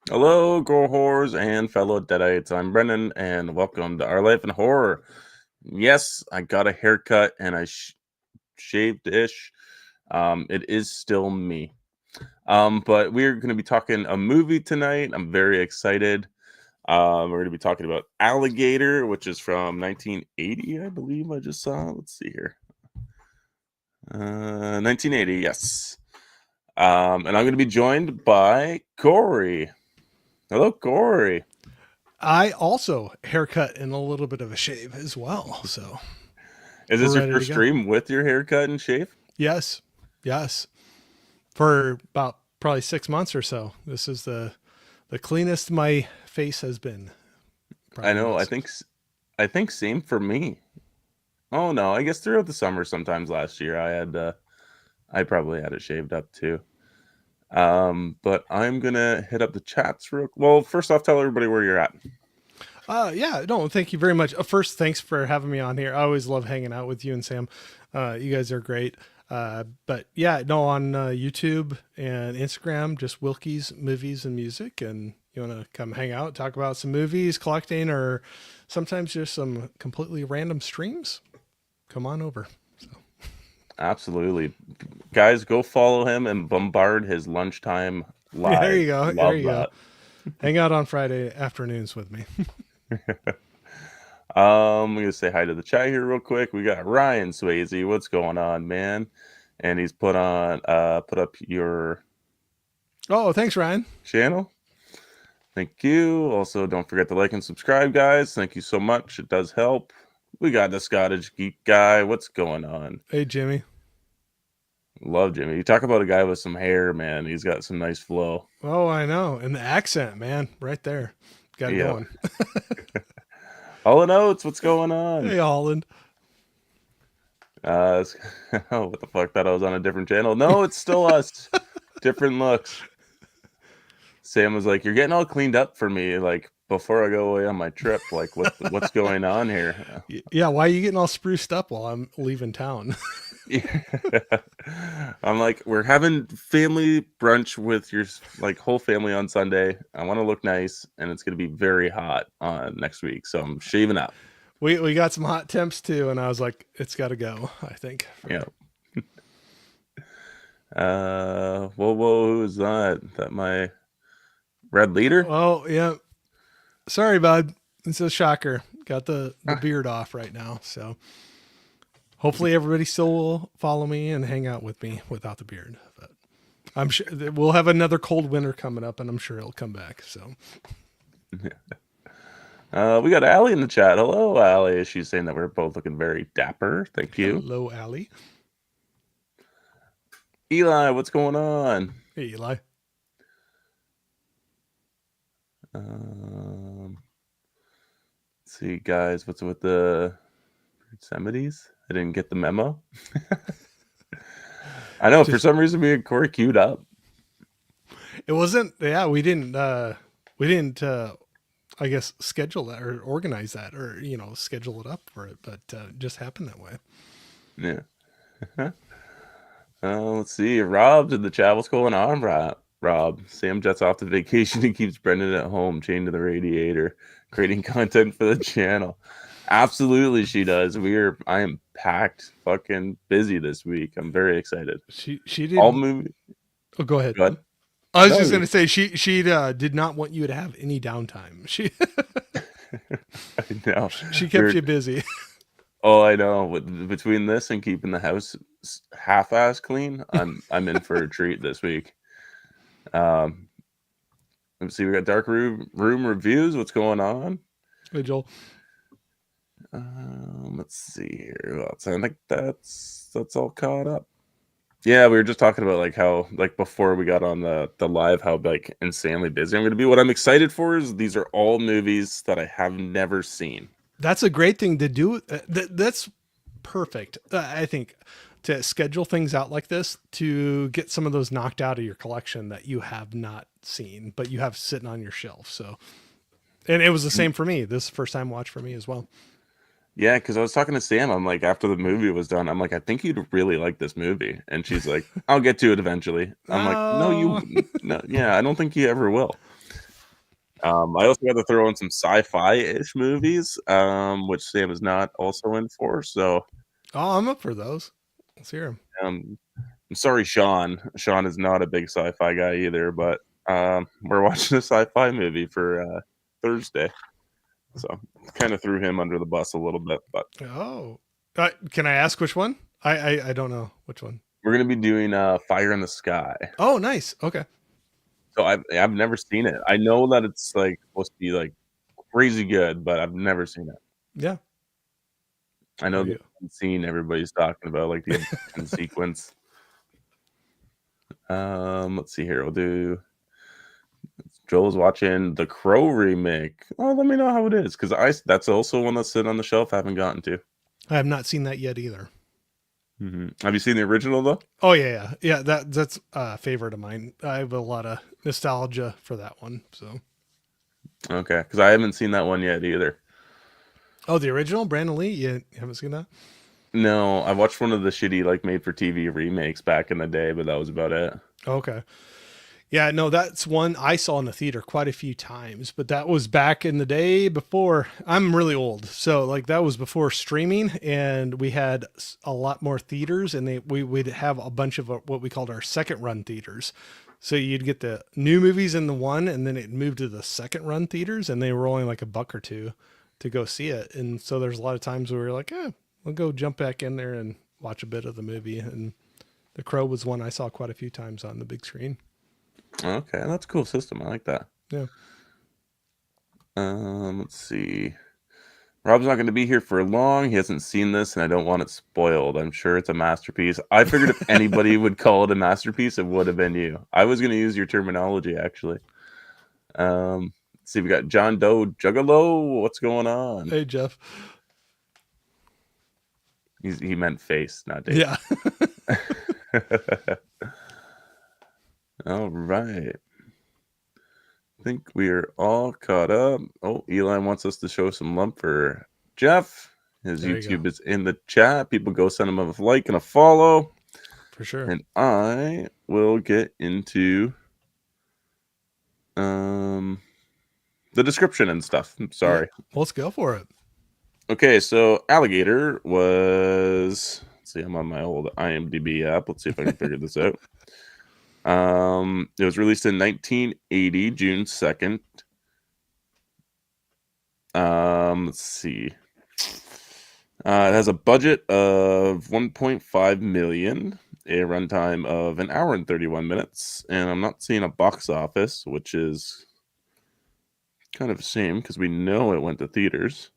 Hello, gore whores and fellow deadites. I'm Brendan, and welcome to Our Life in Horror. Yes, I got a haircut and I shaved-ish. It is still me. But we're going to be talking a movie tonight. I'm very excited. We're going to be talking about Alligator, which is from 1980, I believe I just saw. Let's see here. 1980, yes. And I'm going to be joined by Corey. Hello, Corey. I also haircut and a little bit of a shave as well. So Is we're this your ready to first go. stream with your haircut and shave? Yes. Yes. For about probably 6 months or so. This is the cleanest my face has been. I Probably know. about I six. think I think same for me. Oh no, I guess throughout the summer sometimes last year I probably had it shaved up too. But I'm gonna hit up the chats real well. First off, tell everybody where you're at. Yeah, no, thank you very much. First, thanks for having me on here. I always love hanging out with you and Sam. You guys are great. But yeah, no, on YouTube and Instagram, just Wilkie's Movies and Music. And you want to come hang out, talk about some movies, collecting, or sometimes just some completely random streams, come on over. So, Absolutely. Guys, go follow him and bombard his lunchtime yeah, there live. you go. There Love you go. that. Hang out on Friday afternoons with me. I'm gonna say hi to the chat here real quick. We got Ryan Swayze. What's going on, man? And he's put up your Oh, thanks, Ryan. channel. Thank you. Also, don't forget to like and subscribe, guys. Thank you so much. It does help. We got the Scottish Geek guy. What's going on? Hey, Jimmy. Love Jimmy. You talk about a guy with some hair, man. He's got some nice flow. Oh, I know. And the accent, man, right there. Got it Yeah. going. All in Oats, what's going Hey, on? Holland. Uh, oh, what the fuck? Thought I was on a different channel. No, it's still us. Different looks. Sam was like, "You're getting all cleaned up for me, like before I go away on my trip. Like, what's going on here?" Yeah, why are you getting all spruced up while I'm leaving town? Yeah. I'm like, we're having family brunch with your like whole family on Sunday. I want to look nice, and it's gonna be very hot next week, so I'm shaving up. We got some hot temps too, and I was like, it's got to go. I think. Yeah. Whoa, who is that? That my red leader? Oh yeah, sorry, bud. It's a shocker. Got the beard off right now, so hopefully everybody still will follow me and hang out with me without the beard. But I'm sure that we'll have another cold winter coming up, and I'm sure it'll come back. So We got Allie in the chat. Hello, Allie. She's saying that we're both looking very dapper. Thank you. hello, Allie. Eli, what's going on? Hey, Eli. Um, let's see, guys. What's with the Yosemite's? I didn't get the memo. I know for Just some reason me and Corey queued up. it wasn't. Yeah, we didn't. We didn't. I guess schedule that or organize that or schedule it up for it, but it just happened that way. Yeah. Let's see. Rob's in the chat. What's going on, Rob? Sam jets off to vacation and keeps Brendan at home, chained to the radiator, creating content for the channel. Absolutely, she does. I am packed, fucking busy this week. I'm very excited. She All didn't. movie. Oh, go ahead. Go ahead. I was No, just gonna say she did not want you to have any downtime. She I know. she kept We're you busy. Oh, I know. Between this and keeping the house half-ass clean, I'm in for a treat this week. Um, let's see. We got Dark Room reviews. What's going on? Hey, Joel. Let's see here. Well, I think that's all caught up. Yeah, we were just talking about like how like before we got on the live how like insanely busy I'm going to be. What I'm excited for is these are all movies that I have never seen. That's a great thing to do. That's perfect. I think to schedule things out like this to get some of those knocked out of your collection that you have not seen, but you have sitting on your shelf. So, and it was the same for me. This is the first time watch for me as well. Yeah, because I was talking to Sam. I'm like, after the movie was done, I'm like, I think you'd really like this movie. And she's like, I'll get to it eventually. I'm like, no, Oh, no, yeah, I don't think you ever will. I also got to throw in some sci-fi-ish movies, which Sam is not also in for. So, Oh, I'm up for those. Let's hear them. um, I'm sorry, Sean. Sean is not a big sci-fi guy either, but we're watching a sci-fi movie for Thursday, so kind of threw him under the bus a little bit. But Oh, can I ask which one? I don't know which one. we're gonna be doing Fire in the Sky. Oh, nice. Okay. So I've never seen it. I know that it's like supposed to be like crazy good, but I've never seen it. Yeah. I Are know the you? one scene everybody's talking about, like the abduction sequence. Let's see here. We'll do. Joel's watching the Crow remake. Oh, let me know how it is, because that's also one that's sitting on the shelf. I haven't gotten to. I have not seen that yet either. Have you seen the original though? Oh yeah. That's a favorite of mine. I have a lot of nostalgia for that one. So, Okay, because I haven't seen that one yet either. oh, the original Brandon Lee. You haven't seen that? No, I watched one of the shitty like made for TV remakes back in the day, but that was about it. Okay. Yeah, no, that's one I saw in the theater quite a few times, but that was back in the day before. I'm really old, so like that was before streaming, and we had a lot more theaters, and we'd have a bunch of what we called our second run theaters. So you'd get the new movies in the one, and then it moved to the second run theaters, and they were only like a buck or two to go see it. And so there's a lot of times where we were like, we'll go jump back in there and watch a bit of the movie. And The Crow was one I saw quite a few times on the big screen. Okay, that's a cool system. I like that. Yeah. Let's see. Rob's not going to be here for long. He hasn't seen this, and I don't want it spoiled. I'm sure it's a masterpiece. I figured if anybody would call it a masterpiece, it would have been you. I was going to use your terminology, actually. Let's see, we got John Doe Juggalo. What's going on? Hey, Jeff. He meant face, not date. Yeah. All right. I think we're all caught up. Oh, Eli wants us to show some love for Jeff. His There you YouTube go. is in the chat. People go send him a like and a follow. For sure. And I will get into the description and stuff. I'm sorry. Yeah. Let's go for it. Okay, so Alligator was, let's see, I'm on my old IMDb app. Let's see if I can figure this out. It was released in 1980, June 2nd. Let's see. It has a budget of 1.5 million, a runtime of an hour and 31 minutes, and I'm not seeing a box office, which is kind of a shame because we know it went to theaters.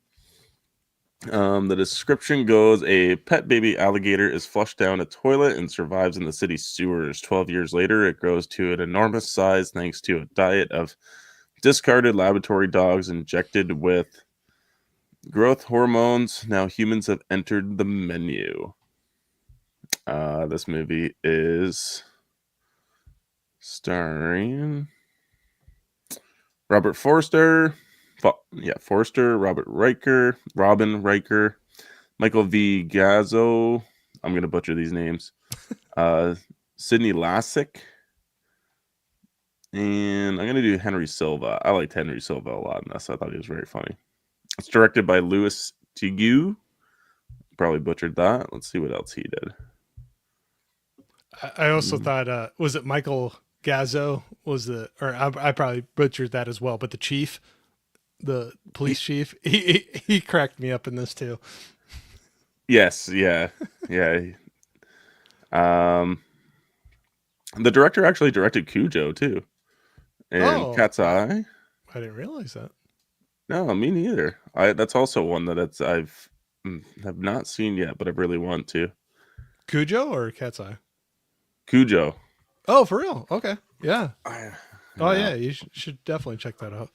The description goes: a pet baby alligator is flushed down a toilet and survives in the city's sewers. 12 years later, it grows to an enormous size thanks to a diet of discarded laboratory dogs injected with growth hormones. Now humans have entered the menu. This movie is starring Robert Forster. Forster, Robin Riker, Michael V. Gazzo. I'm going to butcher these names. Sidney Lassick. And I'm going to do Henry Silva. I liked Henry Silva a lot in this. I thought he was very funny. It's directed by Louis Teague. Probably butchered that. Let's see what else he did. I also thought, was it Michael Gazzo was or I probably butchered that as well, but the chief, the police chief, he cracked me up in this too. Yes, yeah. The director actually directed Cujo too, and Cat's Eye. I didn't realize that. No, me neither. That's also one that I've have not seen yet, but I really want to. Cujo or Cat's Eye? Cujo. Oh, for real? Okay. Yeah. Yeah. You should definitely check that out.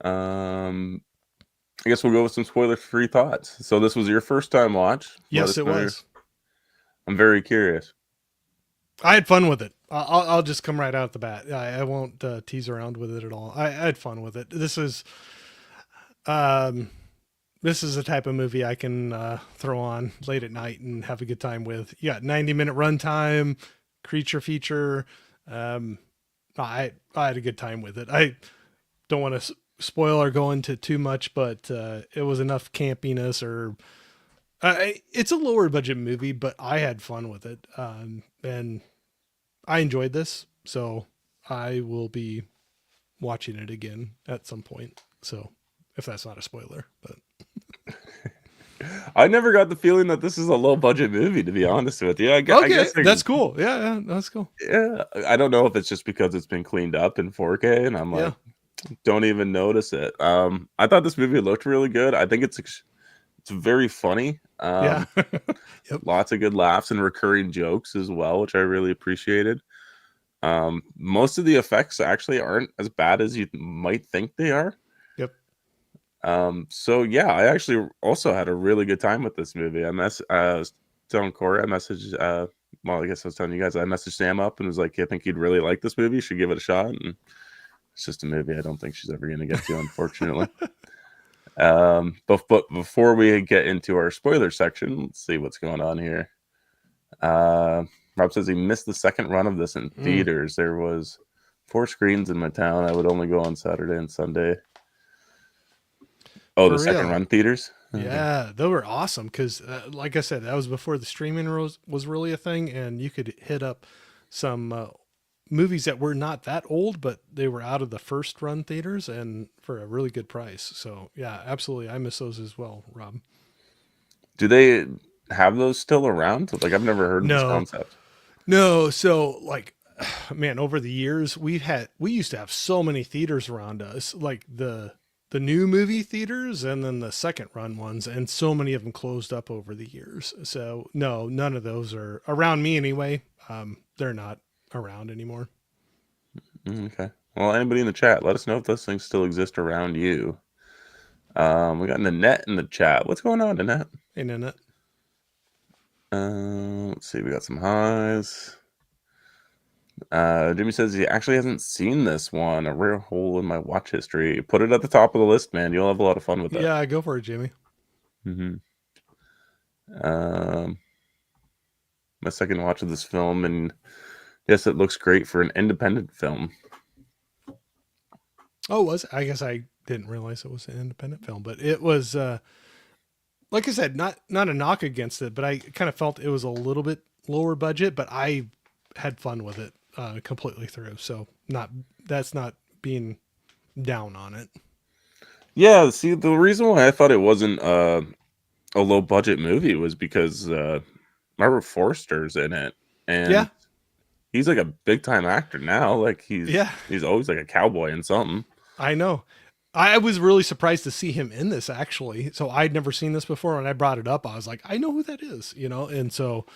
I guess we'll go with some spoiler-free thoughts. So this was your first time watch? Yes, it was. I'm very curious. I had fun with it. I'll just come right out the bat. I won't tease around with it at all. I had fun with it. This is the type of movie I can throw on late at night and have a good time with. You got 90-minute runtime, creature feature. I had a good time with it. I don't want to spoil or go into too much, but it was enough campiness or it's a lower budget movie, but I had fun with it, and I enjoyed this. So I will be watching it again at some point. So if that's not a spoiler, but I never got the feeling that this is a low budget movie, to be honest with you. I okay, guess that's cool. Yeah, yeah, that's cool. yeah, I don't know if it's just because it's been cleaned up in 4K, and I'm Yeah, like, don't even notice it. I thought this movie looked really good. I think it's very funny. yeah, yep, Lots of good laughs and recurring jokes as well, which I really appreciated. Most of the effects actually aren't as bad as you might think they are. yep. So yeah, I actually also had a really good time with this movie. I was telling Corey, I messaged, well, I guess I was telling you guys, I messaged Sam up and was like, I think you'd really like this movie. You should give it a shot. And it's just a movie I don't think she's ever going to get to, unfortunately. But before we get into our spoiler section, let's see what's going on here. Rob says he missed the second run of this in theaters. There was 4 screens in my town. I would only go on Saturday and Sunday. Oh, For the second real. run theaters? Yeah, they were awesome because, like I said, that was before the streaming was really a thing, and you could hit up some movies that were not that old, but they were out of the first run theaters and for a really good price. So yeah, absolutely, I miss those as well, Rob. Do they have those still around? Like, I've never heard of this No, concept. no. So like, man, over the years we used to have so many theaters around us, like the new movie theaters and then the second run ones, and so many of them closed up over the years. So no, none of those are around me anyway. They're not around anymore. Okay. Well, anybody in the chat, let us know if those things still exist around you. We got Nanette in the chat. What's going on, Nanette? Internet. Let's see. We got some highs. Jimmy says he actually hasn't seen this one. A rare hole in my watch history. Put it at the top of the list, man. You'll have a lot of fun with that. Yeah, go for it, Jimmy. Mm-hmm. Um, my second watch of this film, and yes, it looks great for an independent film. Oh, was it? I guess I didn't realize it was an independent film, but it was like I said, not a knock against it, but I kind of felt it was a little bit lower budget, but I had fun with it completely through. So not that's not being down on it. Yeah, see, the reason why I thought it wasn't a low budget movie was because Robert Forster's in it, and Yeah, he's like a big time actor now. Like yeah, he's always like a cowboy in something. I know. I was really surprised to see him in this actually. So I'd never seen this before. When I brought it up, I was like, I know who that is, you know? And so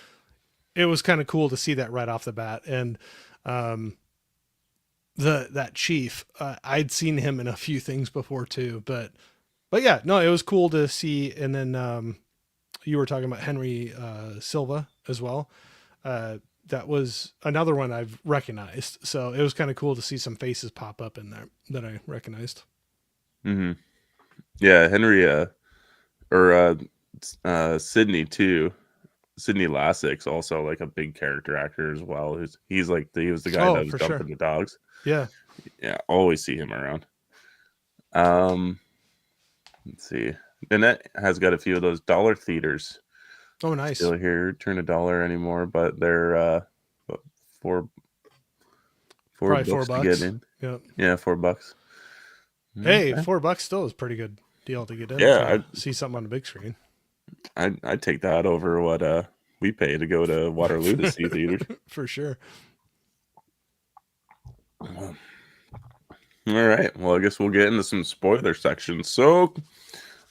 it was kind of cool to see that right off the bat. And um, that chief, I'd seen him in a few things before too, but yeah, no, it was cool to see. And then you were talking about Henry Silva as well. That was another one I've recognized. So it was kind of cool to see some faces pop up in there that I recognized. Hmm. Yeah, Henry or Sydney too. Sydney Lassik's also like a big character actor as well. He was the guy Oh, that was for sure. dumping the dogs. Yeah. Yeah, always see him around. Um, let's see. Annette has got a few of those dollar theaters Oh, nice. still here. Turn a dollar anymore, but they're what, four four Probably four bucks to get bucks. in. Yep. Yeah, $4. Hey, Okay. $4 still is pretty good deal to get in Yeah, to see something on the big screen. I'd take that over what we pay to go to Waterloo to see theaters. For sure. All right. Well, I guess we'll get into some spoiler sections. So,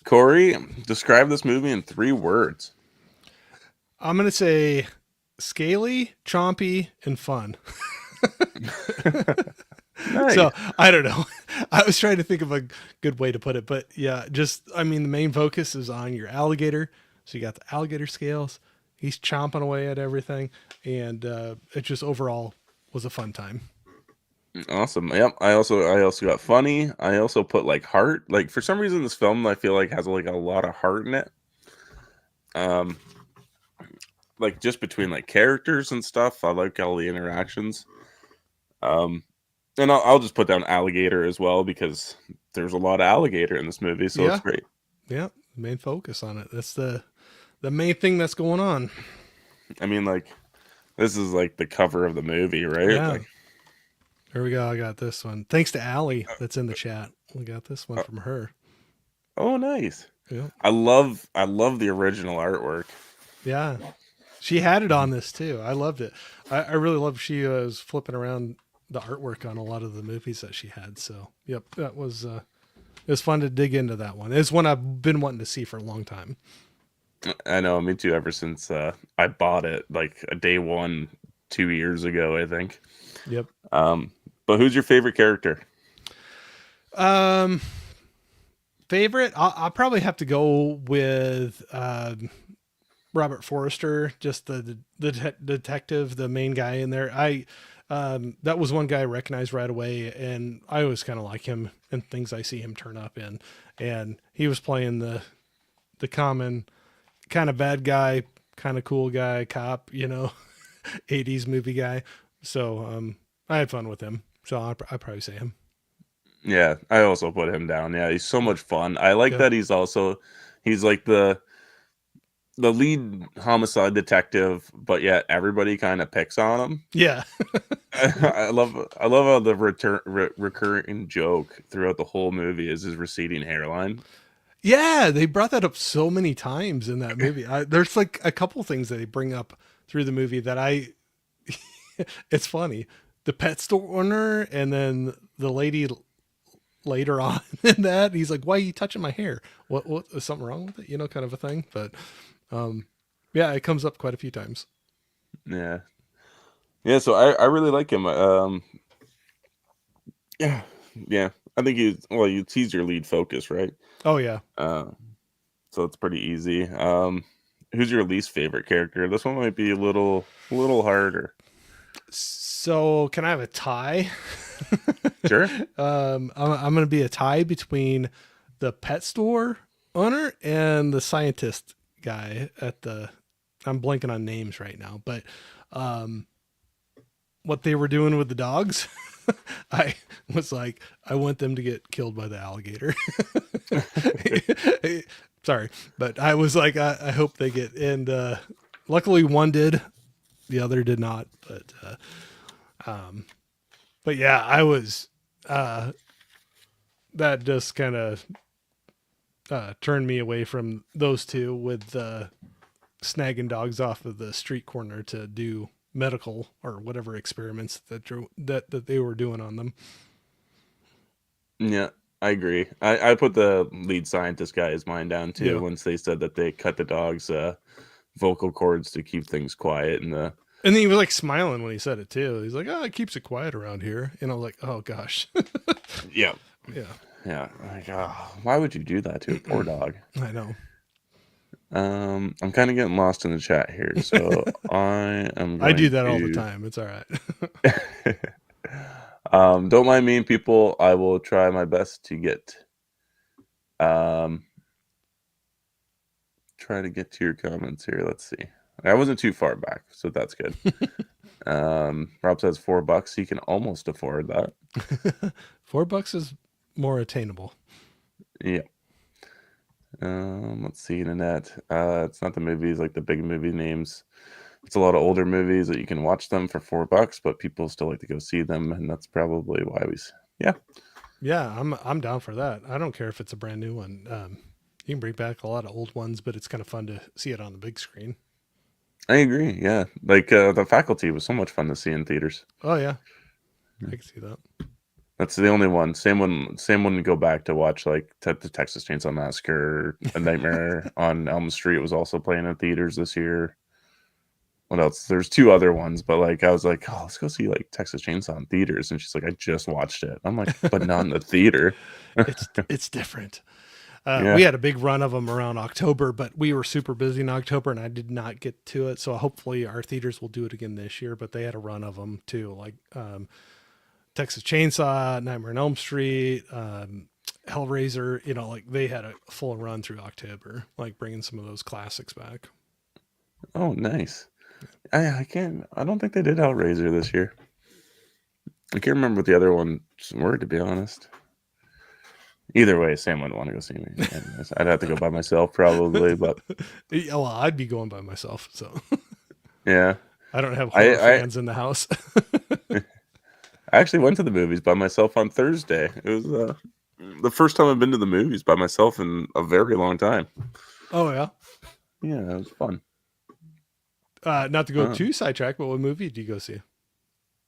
Corey, describe this movie in 3 words. I'm gonna say scaly, chompy, and fun. Nice. So I don't know. I was trying to think of a good way to put it, but yeah, just I mean the main focus is on your alligator. So you got the alligator scales. He's chomping away at everything, and it just overall was a fun time. Awesome. Yep. I also got funny. I also put like heart. Like for some reason, this film I feel like has like a lot of heart in it. Um, like just between like characters and stuff. I like all the interactions. Um, And I'll just put down Alligator as well because there's a lot of alligator in this movie, so it's Yeah, great. yeah. Main focus on it. That's the main thing that's going on. I mean, like this is like the cover of the movie, right? Yeah. Like, Here we go. I got this one. Thanks to Allie that's in the chat. We got this one uh, from her. oh, nice. Yeah. I love the original artwork. Yeah. She had it on this too. I loved it. I really loved she was flipping around the artwork on a lot of the movies that she had. So, yep, that was it was fun to dig into that one. It's one I've been wanting to see for a long time. I know, me too. Ever since I bought it, like a day one, 2 years ago, I think. Yep. Um, but who's your favorite character? Um, favorite? I'll probably have to go with Robert Forrester, just the detective, the main guy in there. I that was one guy I recognized right away, and I always kind of like him and things I see him turn up in. And he was playing the common kind of bad guy, kind of cool guy, cop, 80s movie guy. So I had fun with him. So I'd probably say him. Yeah, I also put him down. Yeah, he's so much fun. I like Yeah. that he's like the lead homicide detective, but yet everybody kind of picks on him. Yeah. I love how the recurring joke throughout the whole movie is his receding hairline. Yeah, they brought that up so many times in that movie. There's like a couple things that they bring up through the movie that it's funny. The pet store owner and then the lady later on in that, he's like, "Why are you touching my hair? What is something wrong with it?" Kind of a thing. But um, yeah, it comes up quite a few times. Yeah, yeah. So I really like him. Yeah, yeah. I think he's your lead focus, right? Oh yeah. Uh, so it's pretty easy. Who's your least favorite character? This one might be a little harder. So can I have a tie? Sure. I'm going to be a tie between the pet store owner and the scientist guy at the. I'm blanking on names right now, but um, what they were doing with the dogs, I was like, I want them to get killed by the alligator. Sorry, but I was like, I hope they get. And luckily, one did, the other did not. But yeah, I was. That just kind of turned me away from those two with snagging dogs off of the street corner to do medical or whatever experiments that they were doing on them. Yeah, I agree. I put the lead scientist guy as mine down too. Yeah. Once they said that they cut the dog's vocal cords to keep things quiet, and the And then he was like smiling when he said it too. He's like, "Oh, it keeps it quiet around here." And I was like, "Oh gosh." yeah, Yeah. yeah, like, why would you do that to a poor dog? I know. I'm kind of getting lost in the chat here, so I am I do going that all the to. time. It's all right. Don't mind me, people. I will try my best to um to your comments here. Let's see. I wasn't too far back, so that's good. Rob says $4. He can almost afford that. $4 is more attainable. Yeah. Let's see, Nanette. It's not the movies like the big movie names. It's a lot of older movies that you can watch them for $4, but people still like to go see them, and that's probably why yeah. Yeah, I'm down for that. I don't care if it's a brand new one. You can bring back a lot of old ones, but it's kind of fun to see it on the big screen. I agree. Yeah, like The Faculty was so much fun to see in theaters. Oh yeah, I can see that. That's the only one. Same one. Same one. To go back to watch like the Texas Chainsaw Massacre, A Nightmare on Elm Street was also playing in theaters this year. What else? There's two other ones, but like I was like, oh, let's go see like Texas Chainsaw in theaters, and she's like, I just watched it. I'm like, but not in the theater. It's different. Yeah. We had a big run of them around October, but we were super busy in October, and I did not get to it. So hopefully our theaters will do it again this year. But they had a run of them too, like Texas Chainsaw, Nightmare on Elm Street, Hellraiser. Like they had a full run through October, like bringing some of those classics back. Oh, nice. I don't think they did Hellraiser this year. I can't remember what the other ones were, to be honest. Either way, Sam wouldn't want to go see me. Anyways, I'd have to go by myself probably, but Yeah, well, I'd be going by myself, so yeah. I don't have horror I fans in the house. I actually went to the movies by myself on Thursday. It was the first time I've been to the movies by myself in a very long time. Oh yeah. Yeah, it was fun. Not to go Uh, too sidetracked, but what movie did you go see?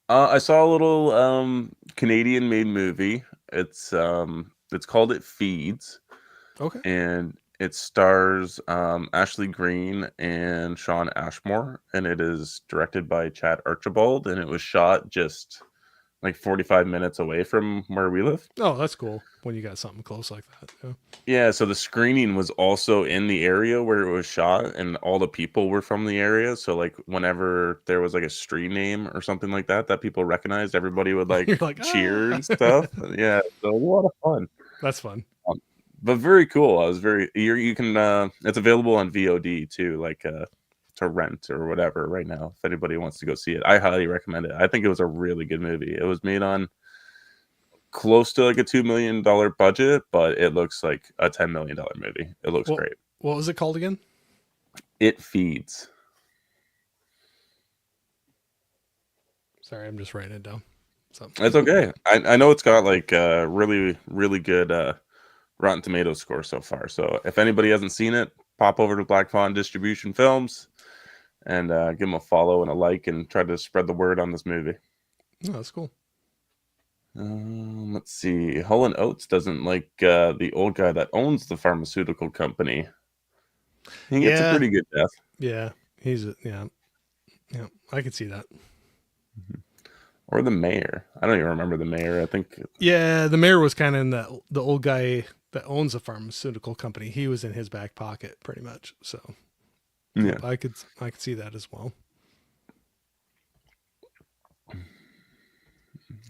I saw a little Canadian made movie. It's called It Feeds, Okay. and it stars Ashley Greene and Sean Ashmore, and it is directed by Chad Archibald, and it was shot just like 45 minutes away from where we live. Oh, that's cool when you got something close like that. Yeah. Yeah, so the screening was also in the area where it was shot, and all the people were from the area. So like whenever there was like a street name or something like that that people recognized, everybody would You're like like, cheer ah, and stuff. Yeah, so it was a lot of fun. that's fun. Um, but very cool. I was very you can it's available on VOD too, like to rent or whatever right now if anybody wants to go see it. I highly recommend it. I think it was a really good movie. It was made on close to like a $2 million budget, but it looks like a $10 million movie. It looks Well, great. what was it called again? It Feeds. Sorry, I'm just writing it down. So It's okay. I know it's got like a really good Rotten Tomatoes score so far. So if anybody hasn't seen it, pop over to Black Fawn Distribution Films and give them a follow and a like and try to spread the word on this movie. oh, that's cool. Let's see. Hull and Oates doesn't like the old guy that owns the pharmaceutical company. He gets a Yeah, pretty good death. yeah. Yeah, yeah. I can see that. Or the mayor. I don't even remember the mayor. I think Yeah, the mayor was kind of in the old guy that owns a pharmaceutical company. He was in his back pocket pretty much. So, yeah. yep, I could see that as well.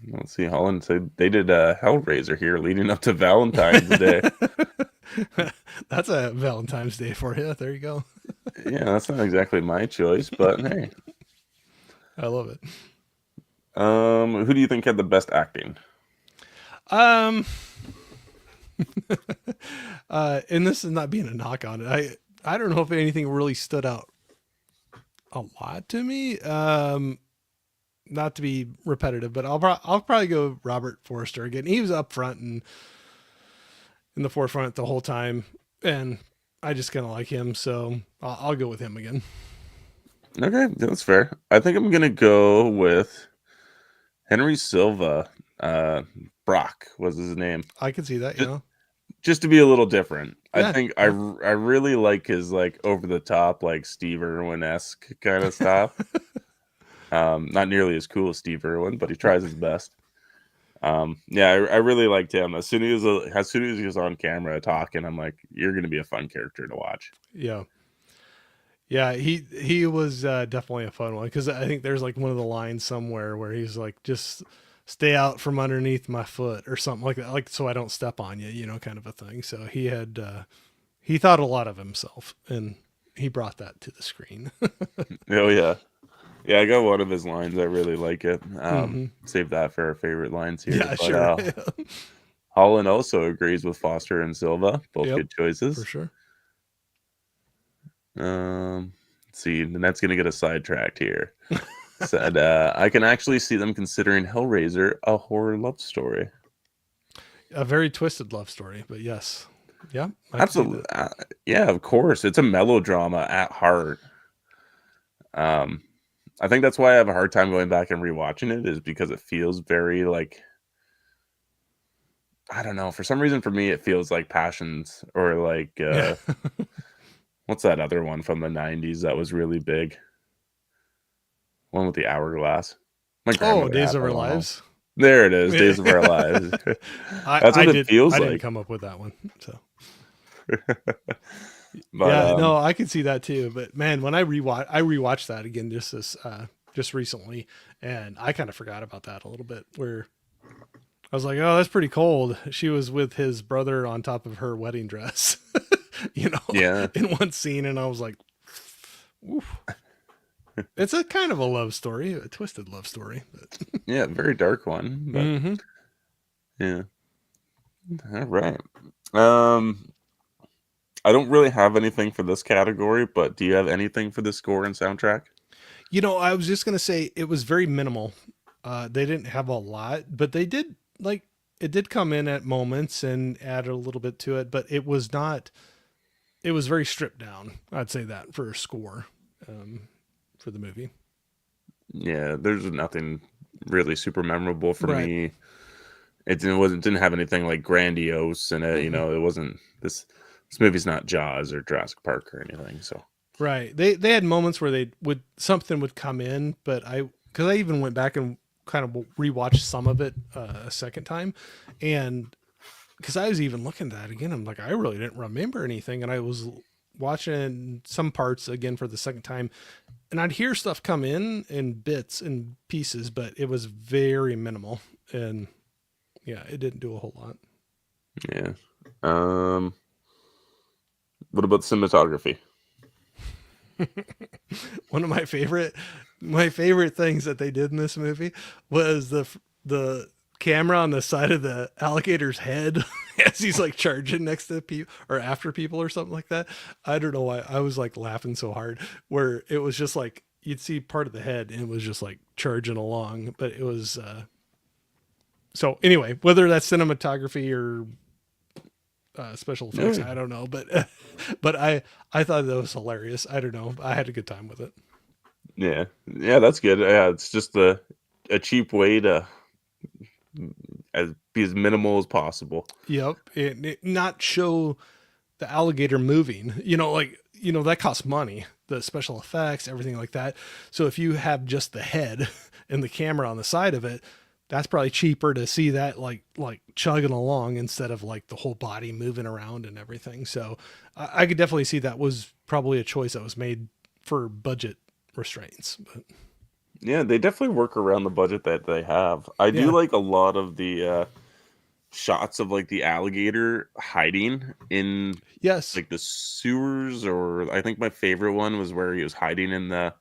Let's see. Holland said they did a Hellraiser here leading up to Valentine's Day. That's a Valentine's Day for you. There you go. Yeah, that's not exactly my choice, but hey. I love it. Who do you think had the best acting? Um, and this is not being a knock on it. I don't know if anything really stood out a lot to me. Not to be repetitive, but I'll probably go Robert Forster again. He was up front and in the forefront the whole time, and I just kind of like him, so I'll go with him again. Okay, that's fair. I think I'm gonna go with Henry Silva. Brock was his name. I can see that, you Just, know. just to be a little different. I Yeah, think I yeah. I really like his like over the top like Steve Irwin esque kind of stuff. Not nearly as cool as Steve Irwin, but he tries his best. Yeah, I really liked him. As soon as he was on camera talking, I'm like, you're gonna be a fun character to watch. Yeah. Yeah, he was definitely a fun one because I think there's like one of the lines somewhere where he's like, "Just stay out from underneath my foot" or something like that, like so I don't step on you, you know, kind of a thing. So he thought a lot of himself, and he brought that to the screen. Oh yeah, yeah. I got one of his lines. I really like it. Hmm. Save that for our favorite lines here. Yeah, But sure. Holland also agrees with Foster and Silva. Both Yep, good for choices. sure. Let's see, the net's gonna get us sidetracked here. Said I can actually see them considering Hellraiser a horror love story. A very twisted love story, but yes, yeah, I can see Absolutely, that. yeah, of course. It's a melodrama at heart. Um, I think that's why I have a hard time going back and rewatching it, is because it feels very like I don't know. For some reason, for me, it feels like Passions or like Yeah. what's that other one from the '90s that was really big? One with the hourglass. My Oh, grandmother Days had of Our that one home. Lives. There it is, Days of Our I Lives. That's what it feels I didn't like. come up with that one. So But yeah, no, I could see that too. But man, when I rewatched that again just recently, and I kind of forgot about that a little bit. Where I was like, oh, that's pretty cold. She was with his brother on top of her wedding dress, you know, yeah, in one scene, and I was like, oof. It's a kind of a love story, a twisted love story. But Yeah, very dark one, but mm-hmm. yeah. All right. Um, I don't really have anything for this category, but do you have anything for the score and soundtrack? I was just gonna say it was very minimal. They didn't have a lot, but they did like it did come in at moments and add a little bit to it, but it was not. It was very stripped down. I'd say that for a score um, for the movie. Yeah, there's nothing really super memorable for Right. me. Didn't have anything like grandiose in it. Mm-mm. It wasn't this movie's not Jaws or Jurassic Park or anything. So Right. They had moments where they would something would come in, but because I even went back and kind of rewatched some of it a second time, and because I was even looking at that again, I'm like I really didn't remember anything, and I was watching some parts again for the second time, and I'd hear stuff come in bits and pieces, but it was very minimal, and yeah, it didn't do a whole lot. yeah. Um, what about cinematography? One of my favorite things that they did in this movie was the camera on the side of the alligator's head as he's like charging next to people or after people or something like that. I don't know why I was like laughing so hard where it was just like you'd see part of the head and it was just like charging along, but it was so anyway, whether that's cinematography or special effects, Yeah, I don't know, but I thought that was hilarious. I don't know, I had a good time with it. yeah, that's good. Yeah, it's just a cheap way to be as minimal as possible. Yep, it not show the alligator moving. That costs money, the special effects, everything like that. So if you have just the head and the camera on the side of it, that's probably cheaper to see that like chugging along instead of like the whole body moving around and everything. So I could definitely see that was probably a choice that was made for budget restraints. But Yeah, they definitely work around the budget that they have. I do yeah, like a lot of the shots of like the alligator hiding in yes, like the sewers, or I think my favorite one was where he was hiding in the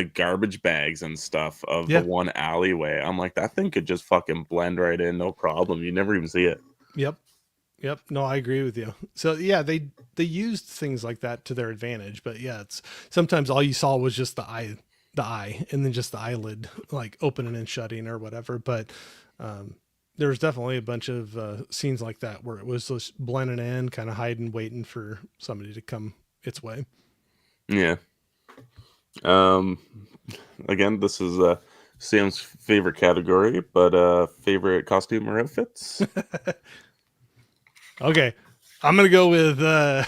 garbage bags and stuff of the yeah, one alleyway. I'm like, that thing could just fucking blend right in, no problem. You never even see it. yep. Yep. No, I agree with you. So yeah, they used things like that to their advantage, but yeah, it's sometimes all you saw was just the eye, and then just the eyelid like opening and shutting or whatever. But um, there was definitely a bunch of scenes like that where it was just blending in, kind of hiding, waiting for somebody to come its way. Yeah. Um. Again, this is Sam's favorite category, but favorite costume or outfits. Okay, I'm gonna go with. I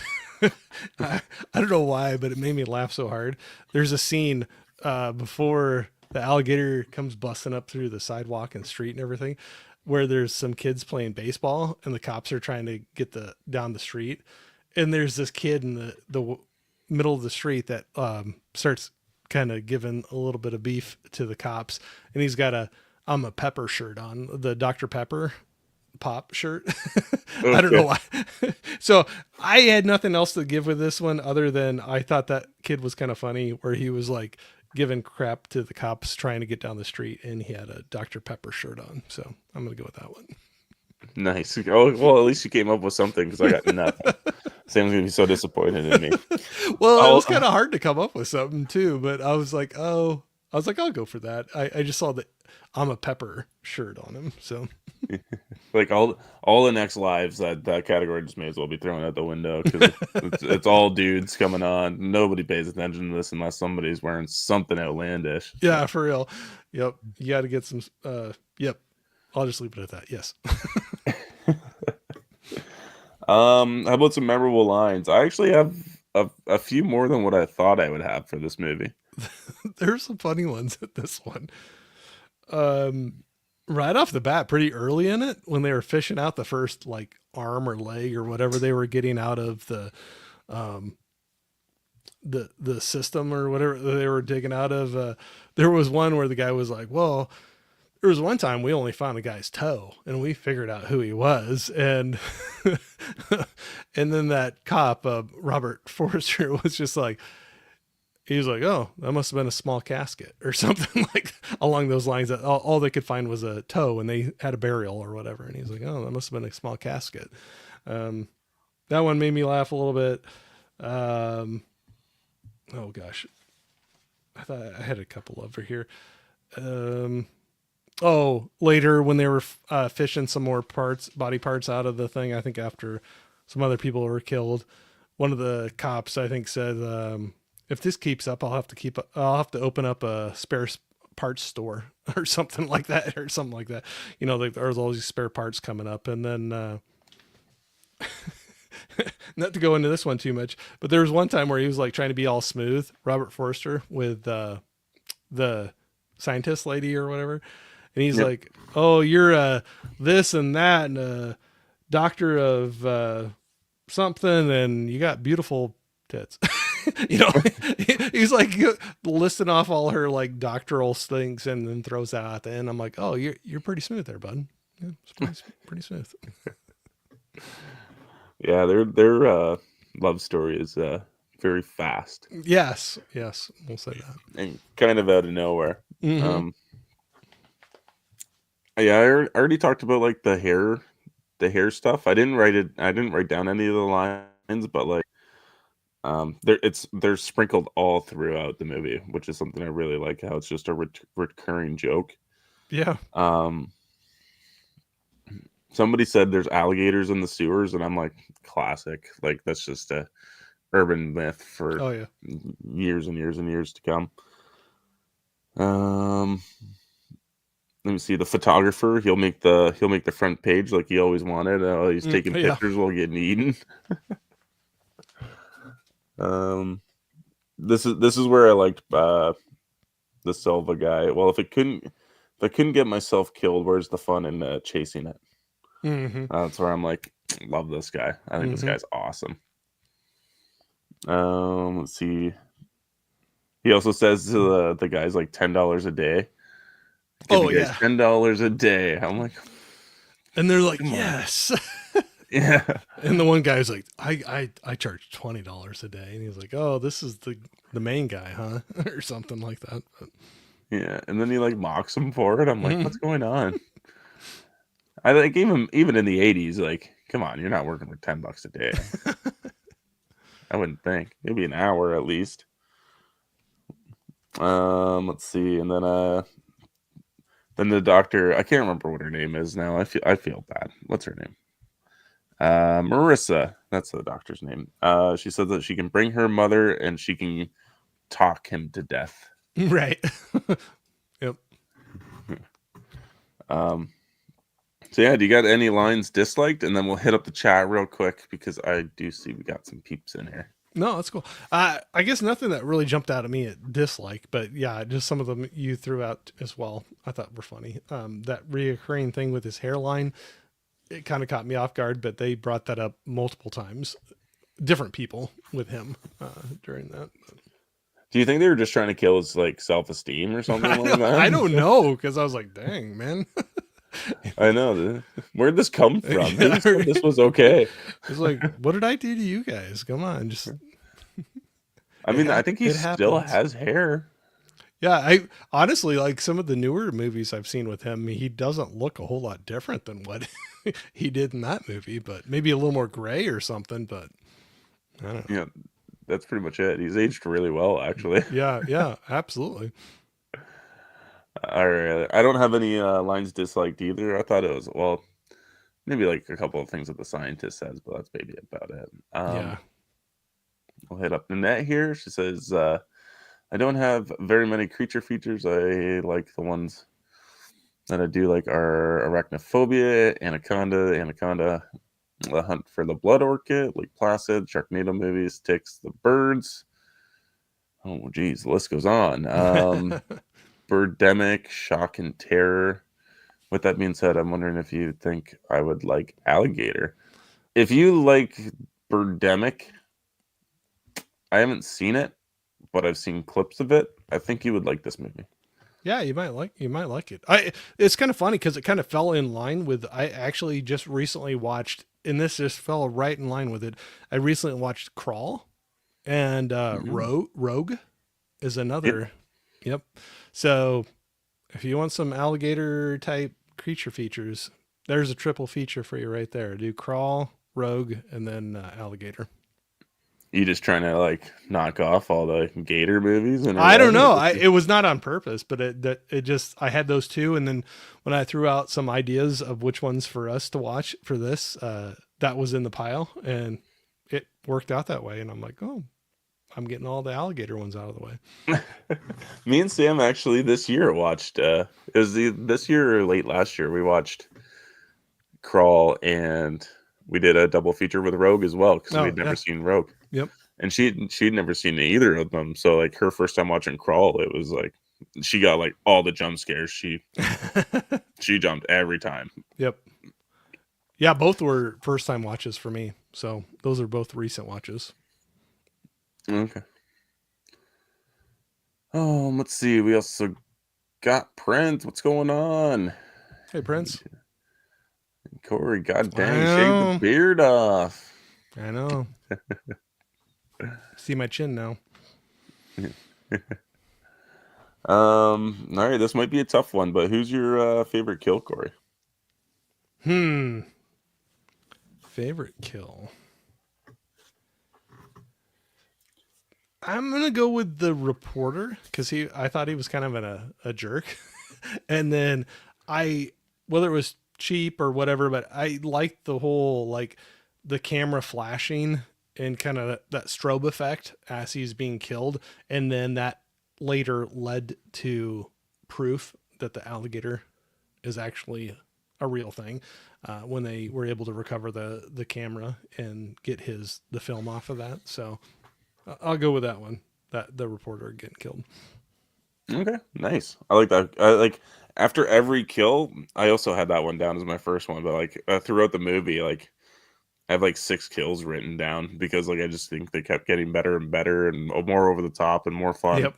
don't know why, but it made me laugh so hard. There's a scene before the alligator comes busting up through the sidewalk and street and everything, where there's some kids playing baseball and the cops are trying to get the down the street, and there's this kid in the middle of the street that starts kind of giving a little bit of beef to the cops, and he's got a I'm a Pepper shirt on, the Dr. Pepper pop shirt. I don't know Okay. why. So I had nothing else to give with this one other than I thought that kid was kind of funny where he was like giving crap to the cops trying to get down the street and he had a Dr. Pepper shirt on. So I'm going to go with that one. Nice. Oh, well, at least you came up with something because I got nothing. Sam's gonna be so disappointed in me. Well, it Oh, was kind of hard to come up with something too, but I was like, I'll go for that. I just saw the I'm a Pepper shirt on him. So like all the next lives that category just may as well be thrown out the window because it's all dudes coming on. Nobody pays attention to this unless somebody's wearing something outlandish. So, yeah, for real. Yep. You got to get some, yep. I'll just leave it at that. Yes. how about some memorable lines? I actually have a few more than what I thought I would have for this movie. There's some funny ones at this one. Um, right off the bat, pretty early in it, when they were fishing out the first like arm or leg or whatever they were getting out of um, the system or whatever they were digging out of. There was one where the guy was like, "Well, there was one time we only found a guy's toe and we figured out who he was," and and then that cop, Robert Forster, was just like, he was like, "Oh, that must have been a small casket or something like along those lines." That all they could find was a toe, and they had a burial or whatever. And he's like, "Oh, that must have been a small casket." Um, that one made me laugh a little bit. Um, oh gosh, I thought I had a couple over here. Um, oh, later when they were fishing some more body parts out of the thing, I think after some other people were killed, one of the cops I think said, "If this keeps up, I'll have to open up a spare parts store or something like that, or something like that." You know, like, there's all these spare parts coming up, and then. Not to go into this one too much, but there was one time where he was like trying to be all smooth, Robert Forster, with the scientist lady or whatever, and he's Yep. like, "Oh, you're this and that, and a doctor of something, and you got beautiful tits." You know, he's like listing off all her like doctoral things, and then throws that out the end. I'm like, "Oh, you're pretty smooth there, bud. Yeah, it's pretty smooth." Yeah, their love story is very fast Yes, yes, we'll say that. and kind of out of nowhere. Mm-hmm. Um, yeah, I already talked about like the hair stuff. I didn't write down any of the lines, but like they're sprinkled all throughout the movie, which is something I really like. How it's just a recurring joke. Yeah. Um, somebody said there's alligators in the sewers, and I'm like, classic. Like that's just a urban myth for Oh yeah. years and years and years to come. Um, let me see. The photographer, he'll make the front page like he always wanted. He's taking Yeah. pictures while getting eaten. Um, this is where I liked the Silva guy. Well, if I couldn't get myself killed, where's the fun in chasing it? Mm-hmm. That's where I'm like, love this guy. I think this Mm-hmm. guy's awesome. Let's see. He also says to the guys like $10 a day. Give Oh you guys yeah. $10 a day. I'm like, And they're like, come on. yes. Yeah. And the one guy's like, I charge $20 a day, and he's like, oh, this is the main guy, huh, or something like that. But, Yeah. And then he like mocks him for it. I'm like, mm-hmm. what's going on? I like even in the 80s, like, come on, you're not working for $10 a day. I wouldn't think. Maybe an hour at least. Let's see. And then the doctor, I can't remember what her name is now. I feel bad. What's her name? Marissa. That's the doctor's name. She said that she can bring her mother and she can talk him to death. Right. Yep. Um, so yeah, do you got any lines disliked? And then we'll hit up the chat real quick because I do see we got some peeps in here. No, that's cool. I guess nothing that really jumped out at me at dislike, but yeah, just some of them you threw out as well. I thought were funny. That reoccurring thing with his hairline, it kind of caught me off guard, but they brought that up multiple times. Different people with him during that. Do you think they were just trying to kill his like self esteem or something like I don't that? know, because I was like, dang man. I know. Where'd this come from? Who Yeah, said this was okay? it's like, what did I do to you guys? Come on, just I mean, I think he it still happens. has hair. Yeah, I honestly like some of the newer movies I've seen with him. He doesn't look a whole lot different than what he did in that movie, but maybe a little more gray or something. But I don't know. Yeah, that's pretty much it. He's aged really well, actually. Yeah, yeah, absolutely. All right, I don't have any lines disliked either. I thought it was well, maybe like a couple of things that the scientist says, but that's maybe about it. Yeah. We'll hit up Nanette here. She says, "I don't have very many creature features. I like the ones that I do like are arachnophobia, anaconda, the hunt for the blood orchid, Lake Placid, Sharknado movies, ticks, the birds. Oh, geez, the list goes on. Birdemic, shock and terror. With that being said, I'm wondering if you think I would like Alligator. If you like Birdemic, I haven't seen it, but I've seen clips of it. I think you would like this movie. Yeah, you might like it. I It's kind of funny because it kind of fell in line with I actually just recently watched, and this just fell right in line with it. I recently watched Crawl and Mm. Rogue. is It, another. Yep. So if you want some alligator type creature features, there's a triple feature for you right there. Do crawl, rogue, and then alligator. you just trying to like knock off all the Gator movies in a I row? don't Or know. what's It was not on purpose, but it just I had those two, and then when I threw out some ideas of which ones for us to watch for this, that was in the pile, and it worked out that way. And I'm like, oh, I'm getting all the alligator ones out of the way. Me and Sam actually this year watched it was this year or late last year we watched Crawl, and we did a double feature with Rogue as well because Oh we'd never yeah, seen Rogue. yep. And she'd never seen either of them. So like her first time watching Crawl, it was like she got like all the jump scares. She jumped every time. Yep. Yeah, both were first time watches for me. So those are both recent watches. Okay. Oh, let's see. We also got Prince. What's going on? Hey Prince. Corey, god I dang, he shaved the know. beard off. I know. See my chin now. All right, this might be a tough one, but who's your favorite kill, Corey? Hmm. Favorite kill. I'm gonna go with the reporter because I thought he was kind of a jerk, and then I, whether it was cheap or whatever, but I liked the whole like the camera flashing and kind of that strobe effect as he's being killed, and then that later led to proof that the alligator is actually a real thing when they were able to recover the camera and get the film off of that. So I'll go with that one. That the reporter getting killed. Okay, nice. I like that. I like after every kill, I also had that one down as my first one, but like throughout the movie, like I have like 6 kills written down because like I just think they kept getting better and better and more over the top and more fun. Yep.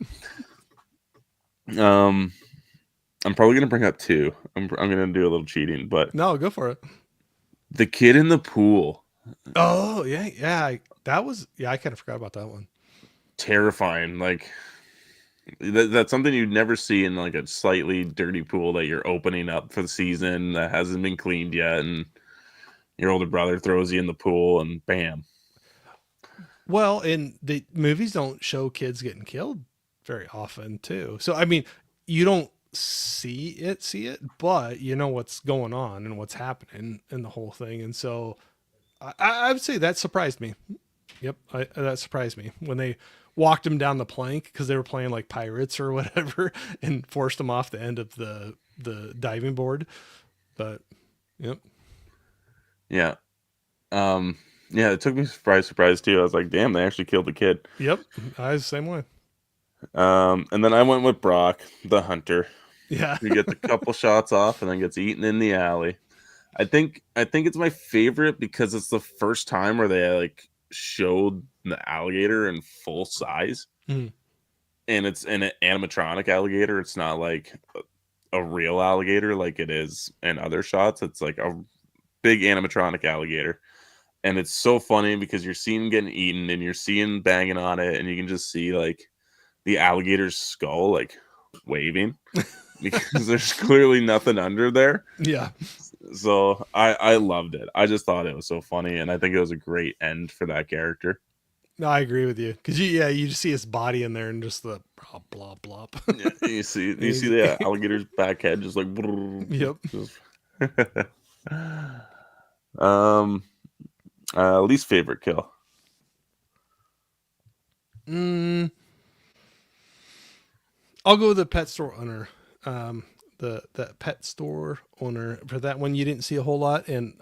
Um, I'm probably gonna bring up two. I'm gonna do a little cheating, but No, go for it. the kid in the pool, Oh yeah, yeah. That was yeah. I kind of forgot about that one. terrifying. Like that's something you'd never see in like a slightly dirty pool that you're opening up for the season that hasn't been cleaned yet, and your older brother throws you in the pool, and bam. Well, and the movies don't show kids getting killed very often too. So I mean, you don't see it, but you know what's going on and what's happening in the whole thing. And so I would say that surprised me. Yep, that surprised me when they walked him down the plank because they were playing like pirates or whatever and forced him off the end of the diving board. But yep, Yeah. Um, yeah, it took me surprise too. I was like, damn, they actually killed the kid. yep, I was the same way. And then I went with Brock, the hunter, Yeah, who gets a couple shots off and then gets eaten in the alley. I think it's my favorite because it's the first time where they like showed the alligator in full size, mm, and it's an animatronic alligator. It's not like a real alligator like it is in other shots. It's like a big animatronic alligator. And it's so funny because you're seeing getting eaten and you're seeing banging on it, and you can just see like the alligator's skull like waving because there's clearly nothing under there. yeah. So I loved it. I just thought it was so funny, and I think it was a great end for that character. No, I agree with you because you just see his body in there and just the blah blah blah. Yeah, you see He's- the alligator's back head just like yep. just um least favorite kill. Mm, I'll go with the pet store owner. The pet store owner for that one you didn't see a whole lot, and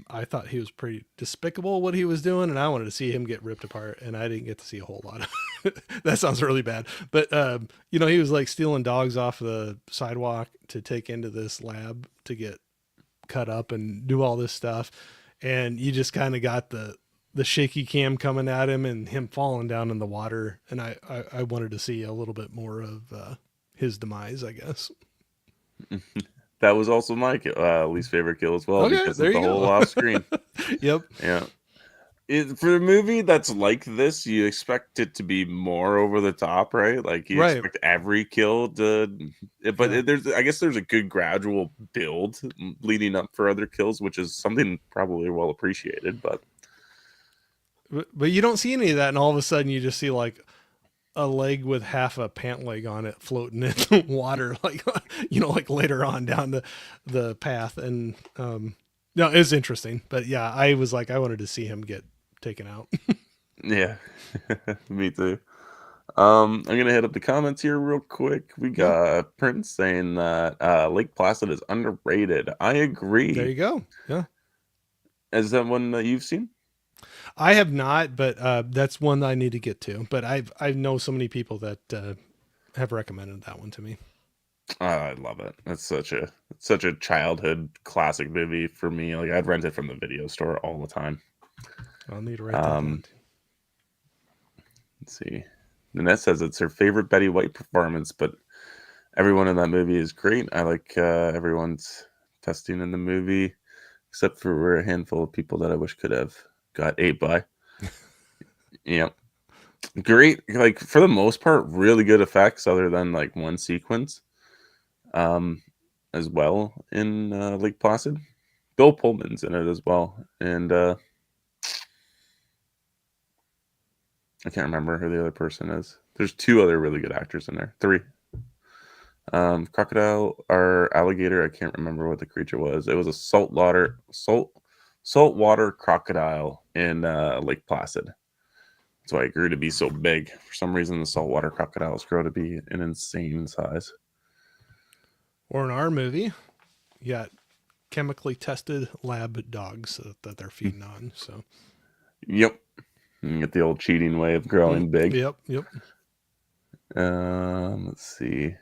I thought he was pretty despicable what he was doing, and I wanted to see him get ripped apart, and I didn't get to see a whole lot. That sounds really bad, but he was like stealing dogs off the sidewalk to take into this lab to get cut up and do all this stuff, and you just kind of got the shaky cam coming at him and him falling down in the water, and I wanted to see a little bit more of his demise, I guess. That was also my least favorite kill as well Okay, because there of the you whole go. off screen. Yep. Yeah. For a movie that's like this, you expect it to be more over the top, right? Like you Right. expect every kill to, but Yeah. there's, I guess, there's a good gradual build leading up for other kills, which is something probably well appreciated. But But you don't see any of that, and all of a sudden you just see like a leg with half a pant leg on it floating in the water, like like later on down the path, and no, it was interesting. But yeah, I was like, I wanted to see him get taken out. yeah, me too. I'm gonna hit up the comments here real quick. We Yeah, got Prince saying that Lake Placid is underrated. I there agree. you go. Yeah, Is that one that you've seen? I have not, but that's one that I need to get to. But I know so many people that have recommended that one to me. I love it. It's such a childhood classic movie for me. Like I'd rent it from the video store all the time. I'll need to write that down Um, too. let's see. Nanette says it's her favorite Betty White performance, but everyone in that movie is great. I like everyone's testing in the movie, except for a handful of people that I wish could have got ate by. Yeah, great. Like for the most part, really good effects, other than like one sequence, um, as well in Lake Placid. Bill Pullman's in it as well, and I can't remember who the other person is. There's two other really good actors in there. Three. Crocodile or alligator. I can't remember what the creature was. It was a saltwater crocodile in Lake Placid. That's why it grew to be so big. For some reason, the saltwater crocodiles grow to be an insane size. Or in our movie, you got chemically tested lab dogs that they're feeding on. So, Yep. You get the old cheating way of growing big. yep, yep. Let's see.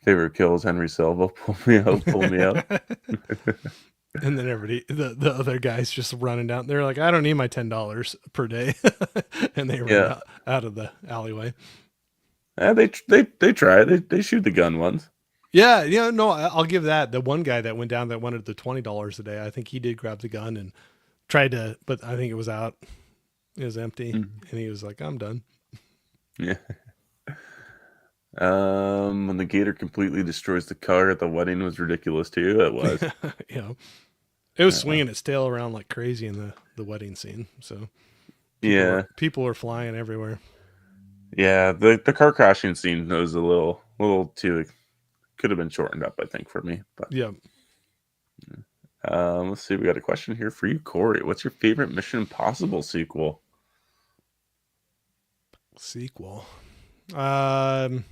Favorite kills Henry Silva. Pull me out. Pull me out. And then everybody, the other guys just running down. They're like, I don't need my $10 per day, and they run Yeah. out of the alleyway. They try. They shoot the gun once. Yeah, yeah, no, I'll give that. The one guy that went down that wanted the $20 a day, I think he did grab the gun and tried to, but I think it was out. It was empty, Mhm. and he was like, "I'm done." Yeah. When the gator completely destroys the car at the wedding was ridiculous too. It was. You know, it was Uh, swinging its tail around like crazy in the wedding scene. So yeah, people were flying everywhere. yeah. The car crashing scene was a little too. Could have been shortened up, I think, for me. But Yeah, let's see. We got a question here for you, Corey. What's your favorite Mission Impossible sequel? sequel. Um,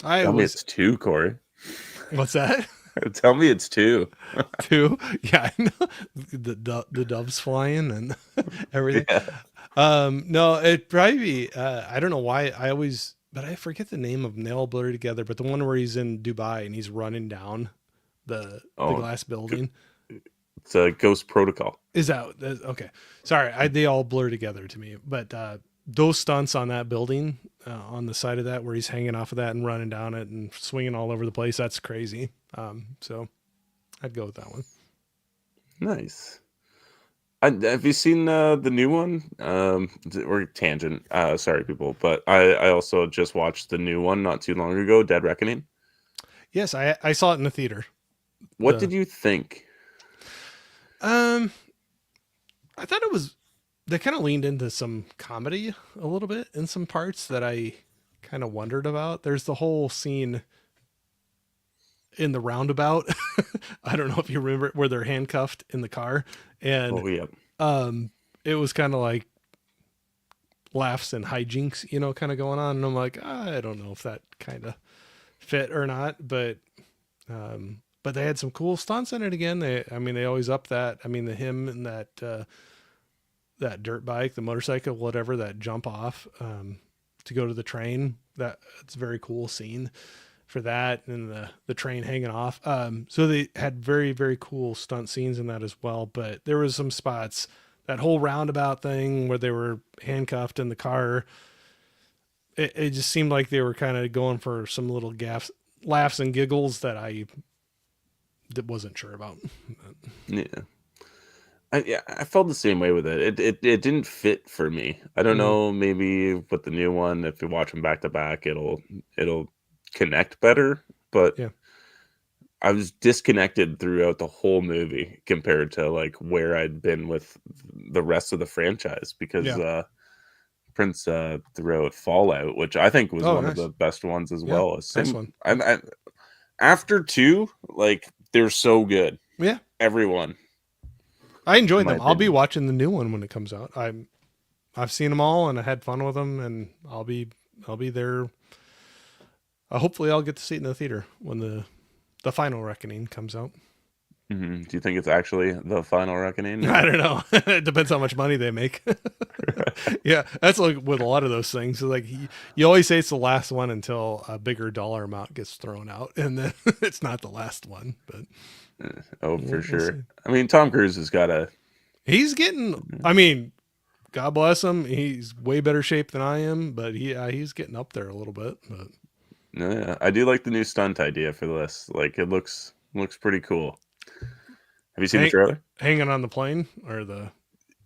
I Tell me was. it's two, Corey. What's that? Tell me it's two. Two? Yeah, I know. The doves flying and everything. Yeah. No, it'd probably be. I don't know why. I always, but I forget the name of them. They all blur together. But the one where he's in Dubai and he's running down the Oh, glass building. it's a Ghost Protocol. Is that okay? Sorry, they all blur together to me. But those stunts on that building, on the side of that, where he's hanging off of that and running down it and swinging all over the place, that's crazy. So I'd go with that one. Nice. Have you seen the new one? Or tangent. Sorry, people, but I also just watched the new one not too long ago, Dead Reckoning. Yes, I saw it in the theater. What The did you think? um, I thought it was they kind of leaned into some comedy a little bit in some parts that I kind of wondered about. There's the whole scene in the roundabout. I don't know if you remember where they're handcuffed in the car, and Oh yeah, um, it was kind of like laughs and hijinks, kind of going on. And I'm like, I don't know if that kind of fit or not, but they had some cool stunts in it again. I mean, they always up that. I mean, the him and that dirt bike, the motorcycle, whatever, that jump off to go to the train. It's a very cool scene for that, and the train hanging off. So they had very very cool stunt scenes in that as well. But there was some spots, that whole roundabout thing where they were handcuffed in the car. It just seemed like they were kind of going for some little laughs and giggles that I wasn't sure about. yeah. Yeah, I felt the same way with it. It didn't fit for me. I don't Mm, know, maybe with the new one, if you watch them back to back, it'll connect better, but yeah. I was disconnected throughout the whole movie compared to, like, where I'd been with the rest of the franchise because, Yeah. Prince, threw out Fallout, which I think was Oh, one of nice. the best ones as Yeah. well. Nice Same one. I after 2, like, they're so good. Yeah. Everyone, I in enjoyed my them. I'll be opinion. watching the new one when it comes out. I've seen them all and I had fun with them, and I'll be there. Hopefully, I'll get to see it in the theater when the final reckoning comes out. Mhm. Do you think it's actually the final reckoning I or don't know. It depends how much money they make. Yeah, that's like with a lot of those things. Like you always say it's the last one until a bigger dollar amount gets thrown out, and then it's not the last one. But Oh, for we'll sure. see. I mean, Tom Cruise has gotta He's getting. I mean, God bless him. He's way better shape than I am, but he's getting up there a little bit. But no, yeah. I do like the new stunt idea for this. Like, it looks pretty cool. Have you seen the hang, trailer? hanging on the plane or the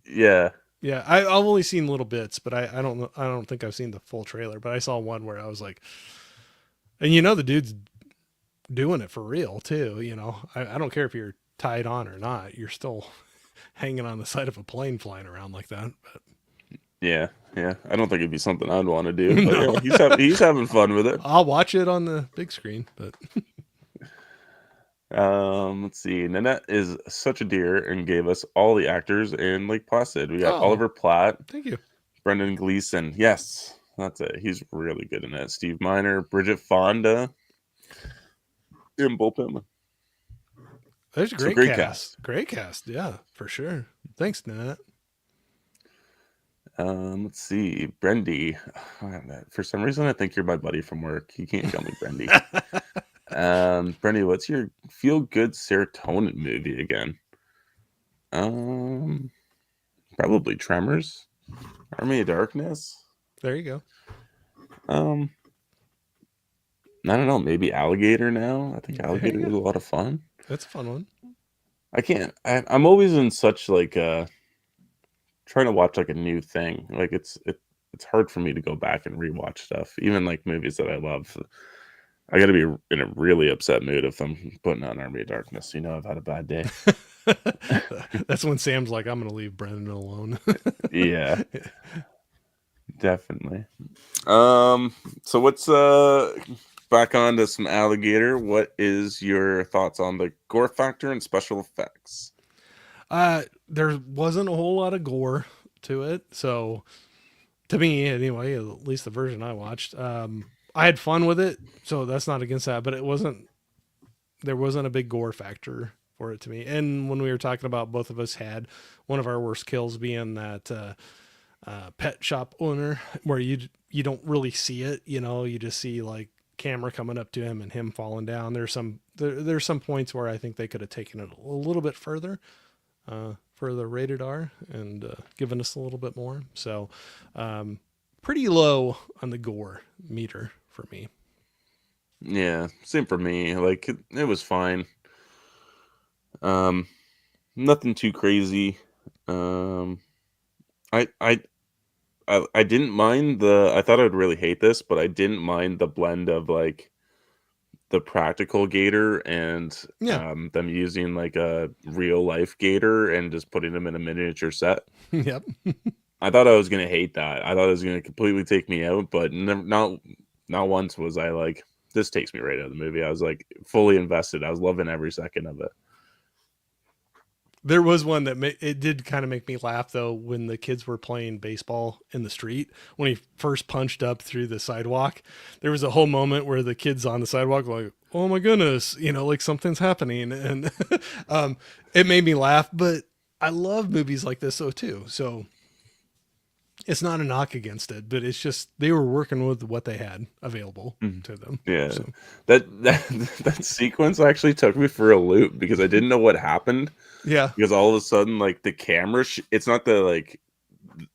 Yeah. yeah, I've only seen little bits, but I don't know. I don't think I've seen the full trailer. But I saw one where I was like, and the dude's doing it for real too. I don't care if you're tied on or not. You're still hanging on the side of a plane flying around like that. But Yeah. Yeah. I don't think it'd be something I'd wanna do, but no, yeah, he's having fun with it. I'll watch it on the big screen. But Let's see. Nanette is such a dear and gave us all the actors in Lake Placid. We got oh, Oliver Platt, thank you. Brendan Gleeson. Yes, that's it. He's really good in it. Steve Miner, Bridget Fonda, and Bull Pittman. There's a So great great cast. cast. Great cast. Yeah, for sure. Thanks, Nat. Let's see. Brendy. For some reason, I think you're my buddy from work. You can't call me Brendy. Brendy, what's your feel good serotonin movie again? Um, Probably Tremors, Army of Darkness. There you go. Um, I don't know. Maybe Alligator now. I think There Alligator you was go. a lot of fun. That's a fun one. I can't. I'm always in such like trying to watch like a new thing. Like it's hard for me to go back and rewatch stuff, even like movies that I love. I got to be in a really upset mood if I'm putting on Army of Darkness. I've had a bad day. That's when Sam's like, I'm going to leave Brendan alone. Yeah, definitely. So what's back on to some Alligator. What is your thoughts on the gore factor and special effects? There wasn't a whole lot of gore to it. So, to me, anyway, at least the version I watched, I had fun with it. So, that's not against that, but there wasn't a big gore factor for it to me. And when we were talking about both of us had one of our worst kills being that pet shop owner where you don't really see it, you just see like camera coming up to him and him falling down. There's some points where I think they could have taken it a little bit further for the rated R and given us a little bit more. So pretty low on the gore meter for me. Yeah, same for me. Like it was fine. Um, Nothing too crazy. Um, I I I didn't mind the. I thought I'd really hate this, but I didn't mind the blend of like the practical gator and Yeah. them using like a real life gator and just putting them in a miniature set. Yep. I thought I was gonna hate that. I thought it was gonna completely take me out, but never, not once was I like, this takes me right out of the movie. I was like fully invested. I was loving every second of it. There was one that it did kind of make me laugh though when the kids were playing baseball in the street when he first punched up through the sidewalk. There was a whole moment where the kids on the sidewalk were like, "Oh my goodness," like something's happening, and it made me laugh. But I love movies like this though too. So it's not a knock against it, but it's just they were working with what they had available Mhm. to them. Yeah, So that that sequence actually took me for a loop because I didn't know what happened. yeah, Because all of a sudden, like the camera, it's not the like,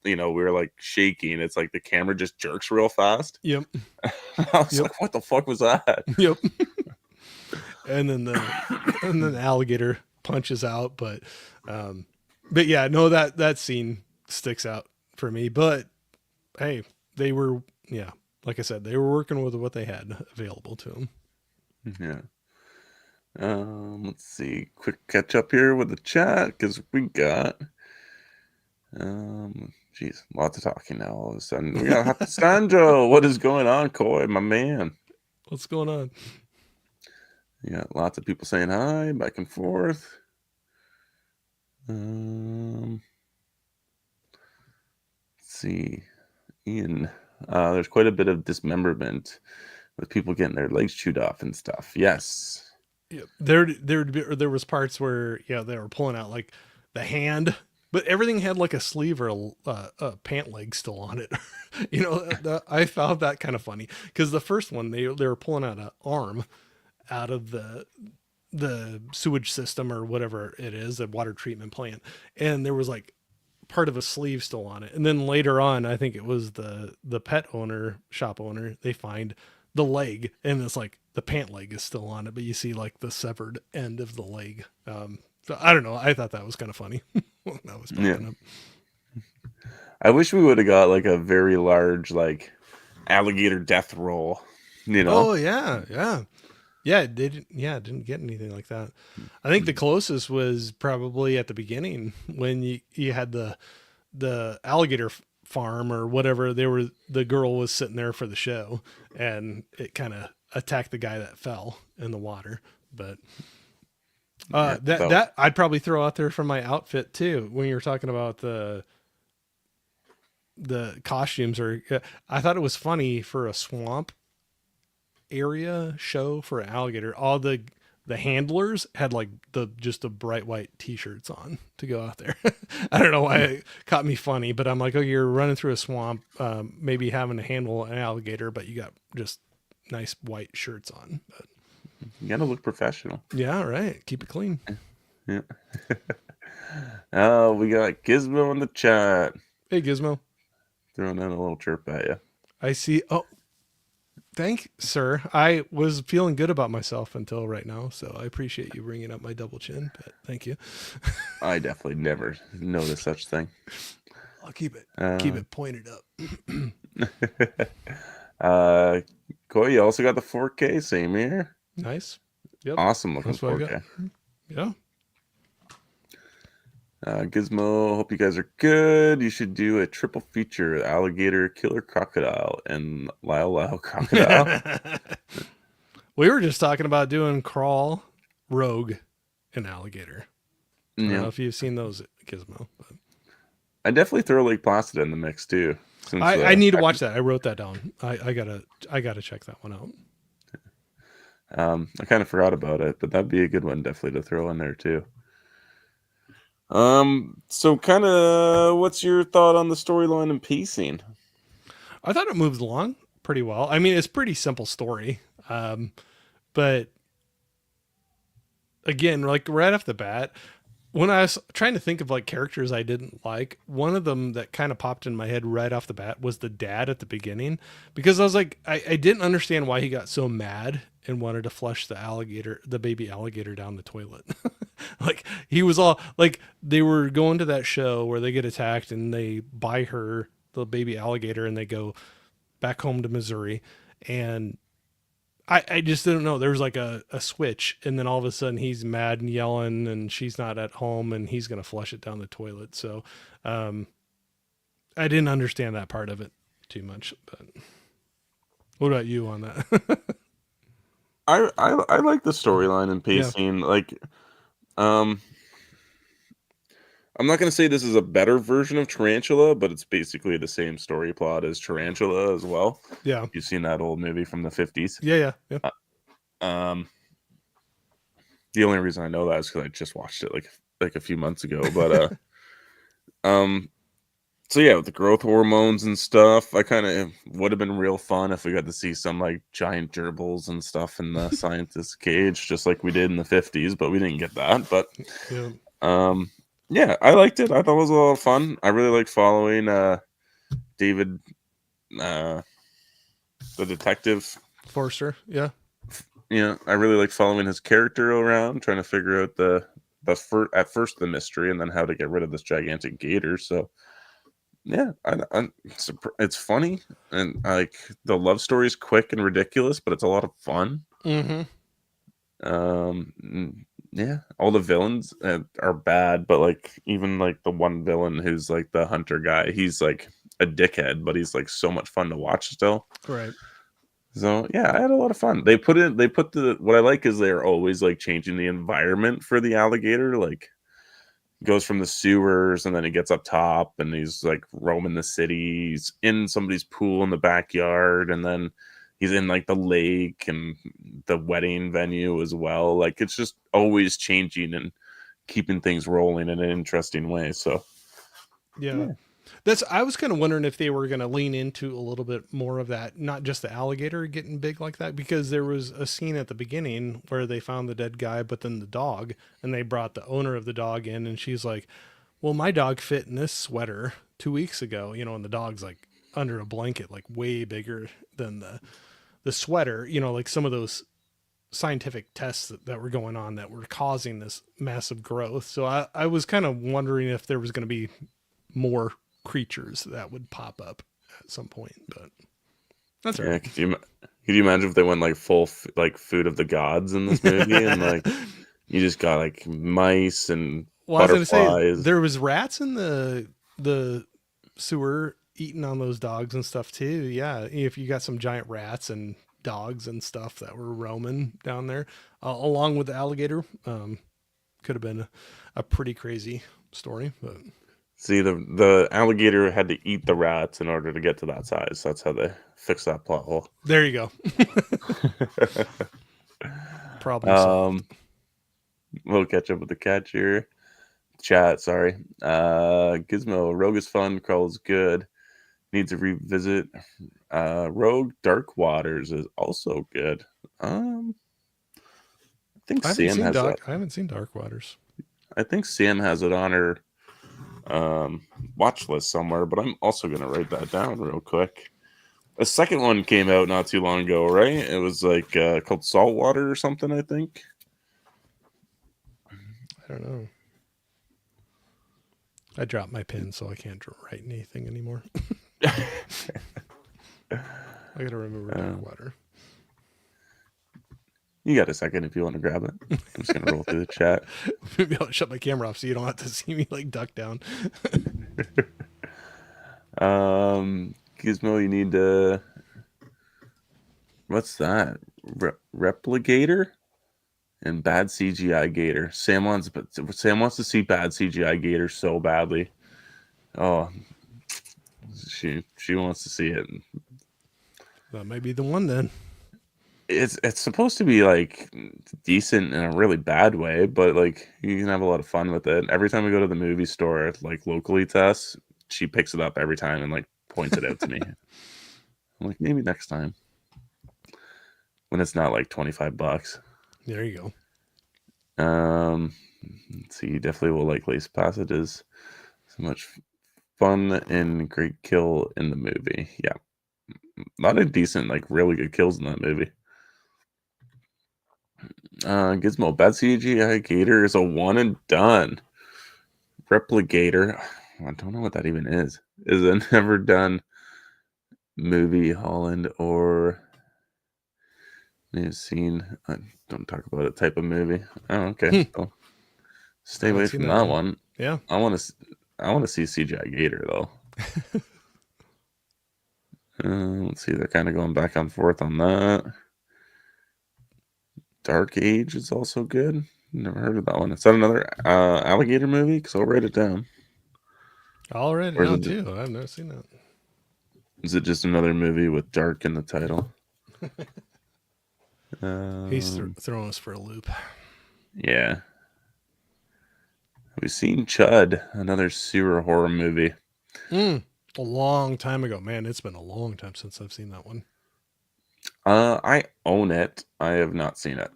we were like shaking. It's like the camera just jerks real fast. yep, I was yep, like, what the fuck was that? yep. And then the alligator punches out, but But yeah, no, that scene sticks out for me. But hey, they were, yeah, like I said, they were working with what they had available to them. Yeah. Let's see. Quick catch up here with the chat because we got geez, lots of talking now. All of a sudden, we got Sandro. What is going on, Coy, my man? What's going on? Yeah, lots of people saying hi, back and forth. Let's see, Ian. There's quite a bit of dismemberment with people getting their legs chewed off and stuff. Yes. Yeah, there was parts where they were pulling out like the hand, but everything had like a sleeve or a pant leg still on it. I found that kind of funny because the first one they were pulling out an arm out of the sewage system or whatever it is, a water treatment plant, and there was like part of a sleeve still on it. And then later on, I think it was the pet owner, shop owner, they find the leg and it's like the pant leg is still on it, but you see like the severed end of the leg. So I don't know. I thought that was kind of funny when that was Yeah. popping up. I wish we would have got like a very large like alligator death roll. You know. Oh yeah, yeah. Yeah, they didn't. Yeah, didn't get anything like that. I think the closest was probably at the beginning when you had the alligator farm or whatever. The girl was sitting there for the show, and it kind of attacked the guy that fell in the water. But Yeah, that I'd probably throw out there for my outfit too. When you were talking about the costumes, or I thought it was funny for a swamp area show for an alligator. All the handlers had like the bright white t-shirts on to go out there. I don't know why it caught me funny, but I'm like, oh, you're running through a swamp, maybe having to handle an alligator, but you got just nice white shirts on. But, you gotta look professional. yeah, right. Keep it clean. Yeah. Oh, we got Gizmo in the chat. Hey, Gizmo. Throwing in a little chirp at you. I see. Oh, thank sir. I was feeling good about myself until right now, so I appreciate you bringing up my double chin. But thank you. I definitely never noticed such thing. I'll keep Uh, it pointed up. Coy, you also got the 4K. Same here. Nice. Yep. Awesome looking That's what I 4K. got. Yeah. Gizmo, hope you guys are good. You should do a triple feature: alligator, killer crocodile, and Lyle crocodile. We were just talking about doing crawl, rogue, and alligator. I don't know Yeah, if you've seen those, Gizmo. But I definitely throw Lake Placid in the mix too. Since I need to watch that. I wrote that down. I gotta check that one out. I kind of forgot about it, but that'd be a good one definitely to throw in there too. So kind of, what's your thought on the storyline and pacing? I thought it moved along pretty well. I mean, it's pretty simple story, but again, like right off the bat, when I was trying to think of like characters I didn't like, one of them that kind of popped in my head right off the bat was the dad at the beginning, because I was like, I didn't understand why he got so mad and wanted to flush the baby alligator down the toilet. Like he was all like, they were going to that show where they get attacked and they buy her the baby alligator and they go back home to Missouri. And I just didn't know. There was like a switch, and then all of a sudden he's mad and yelling, and she's not at home, and he's gonna flush it down the toilet. So, I didn't understand that part of it too much. But what about you on that? I like the storyline and Yeah, pacing. Like, um, I'm not gonna say this is a better version of Tarantula, but it's basically the same story plot as Tarantula as well. yeah, You've seen that old movie from the 50s. yeah. Um, the only reason I know that is because I just watched it like a few months ago. But um, so yeah, with the growth hormones and stuff, I kind of would have been real fun if we got to see some like giant gerbils and stuff in the scientist's cage, just like we did in the 50s. But we didn't get that. But Yeah. um, yeah, I liked it. I thought it was a lot of fun. I really like following David, uh, the detective. Forster. Yeah. Yeah, I really like following his character around, trying to figure out the at first the mystery, and then how to get rid of this gigantic gator. So yeah, it's funny, and like the love story is quick and ridiculous, but it's a lot of fun. Mm-hmm. Yeah, all the villains are bad, but like even like the one villain who's like the hunter guy, he's like a dickhead, but he's like so much fun to watch still. Right. So yeah, I had a lot of fun. They put the what I like is they're always like changing the environment for the alligator, like goes from the sewers and then he gets up top and he's like roaming the city. He's in somebody's pool in the backyard and then he's in like the lake and the wedding venue as well. Like it's just always changing and keeping things rolling in an interesting way. So Yeah. yeah. That's I was kind of wondering if they were going to lean into a little bit more of that, not just the alligator getting big like that, because there was a scene at the beginning where they found the dead guy, but then the dog, and they brought the owner of the dog in, and she's like, "Well, my dog fit in this sweater 2 weeks ago," and the dog's like under a blanket, like way bigger than the sweater, like some of those scientific tests that were going on that were causing this massive growth. So I was kind of wondering if there was going to be more creatures that would pop up at some point, but that's all Yeah, right. could you imagine if they went like full like food of the gods in this movie and like you just got like mice and Well, I was going to say butterflies. there was rats in the sewer eating on those dogs and stuff too. Yeah, if you got some giant rats and dogs and stuff that were roaming down there, along with the alligator, could have been a pretty crazy story. But See, the alligator had to eat the rats in order to get to that size. That's how they fix that plot hole. there you go, problem solved. um, we'll catch up with the catcher. Chat, sorry. Gizmo, Rogue is fun, Crawl is good. Need to revisit. Rogue Dark Waters is also good. I think Sam has that. I haven't seen Dark Waters. I think Sam has it on her watch list somewhere, but I'm also gonna write that down real quick. The second one came out not too long ago, right? It was like called Saltwater or something, I think. I don't know. I dropped my pen, so I can't write anything anymore. I gotta remember Dark Water. You got a second if you want to grab it. I'm just gonna roll through the chat. Maybe I'll shut my camera off so you don't have to see me like duck down. Gizmo, you need to. What's that? Replicator and bad CGI Gator. Sam wants to see bad CGI Gator so badly. Oh, she wants to see it. That might be the one then. It's supposed to be like decent in a really bad way, but like you can have a lot of fun with it. Every time we go to the movie store, like locally to us, she picks it up every time and like points it out to me. I'm like, maybe next time when it's not like $25. There you Let's see, definitely will like Lace Passages. So much fun and great kill in the movie. Yeah, a lot of decent, like really good kills in that movie. Gizmo, bad CGI Gator is a one and done. Replicator, I don't know what that even is a never done movie. Holland or may have seen. Don't talk about a type of movie. Oh, okay. go. Well, stay I haven't away seen from that that one. one. Yeah. I want to see CGI Gator though. Let's see, they're kind of going back and forth on that. Dark Age is also good. Never heard of that one. Is that another alligator movie? Because I'll write it down. I'll write it Or down too. I've never seen that. is it just another movie with dark in the title? He's throwing us for a loop. Yeah. Have we seen Chud? Another sewer horror movie. A long time ago. Man, it's been a long time since I've seen that one. I own it. I have not seen it.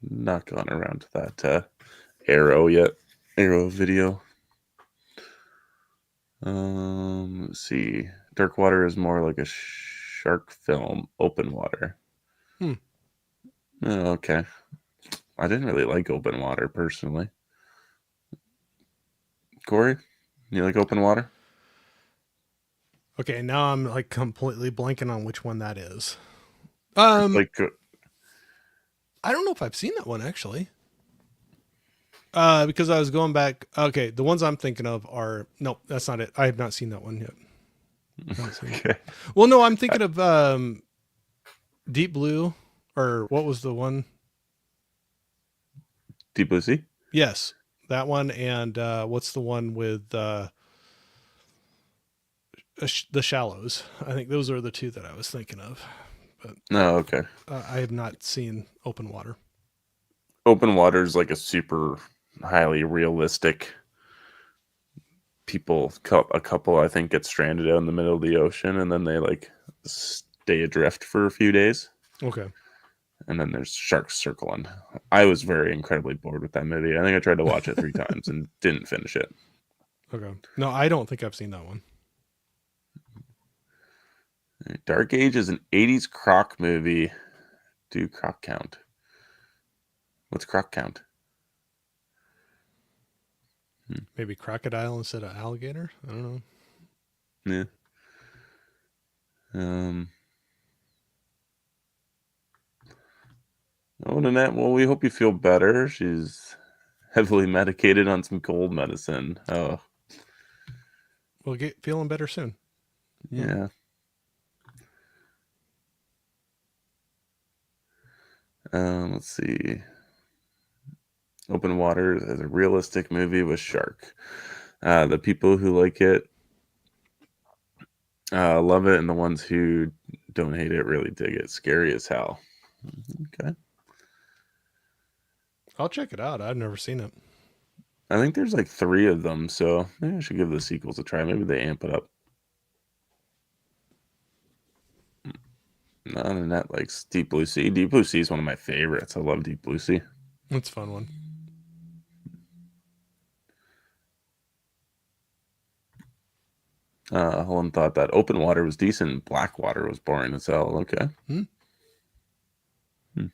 Not gone around to that Arrow yet. Arrow video. Let's see. Dark Water is more like a shark film. Open water. Hmm. Oh, okay. I didn't really like Open Water personally. Corey, you like Open Water? Okay, now I'm like completely blanking on which one that is. Like, I don't know if I've seen that one actually. Because I was going back. Okay, the ones I'm thinking of are no, that's not it. I have not seen that one yet. I haven't seen it. okay. Well, no, I'm thinking of Deep Blue, or what was the one? Deep Blue Sea. Yes, that one. And what's the one with the Shallows? I think those are the two that I was thinking of. But No, okay. I have not seen Open Water. Open Water is like a super highly realistic a couple I think get stranded out in the middle of the ocean and then they like stay adrift for a few days Okay. and then there's sharks circling. I was very incredibly bored with that movie. I think I tried to watch it 3 times and didn't finish it. Okay. No, I don't think I've seen that one. Dark Age is an 80s croc movie. Do croc count? What's croc count? Maybe crocodile instead of alligator. I don't know. Yeah. Um. Oh, Nanette. Well, we hope you feel better. She's heavily medicated on some cold medicine. Oh, We'll get feeling better soon. yeah. Let's see. Open Water is a realistic movie with shark. The people who like it love it, and the ones who don't hate it really dig it. Scary as hell. Okay. I'll check it out. I've never seen it. I think there's like 3 of them, so maybe I should give the sequels a try. Maybe they amp it up. None of that like Deep Blue Sea. Deep Blue Sea is one of my favorites. I love Deep Blue Sea. It's a fun one. Helen thought that Open Water was decent. Black Water was boring as hell. Okay. Hmm? Hmm.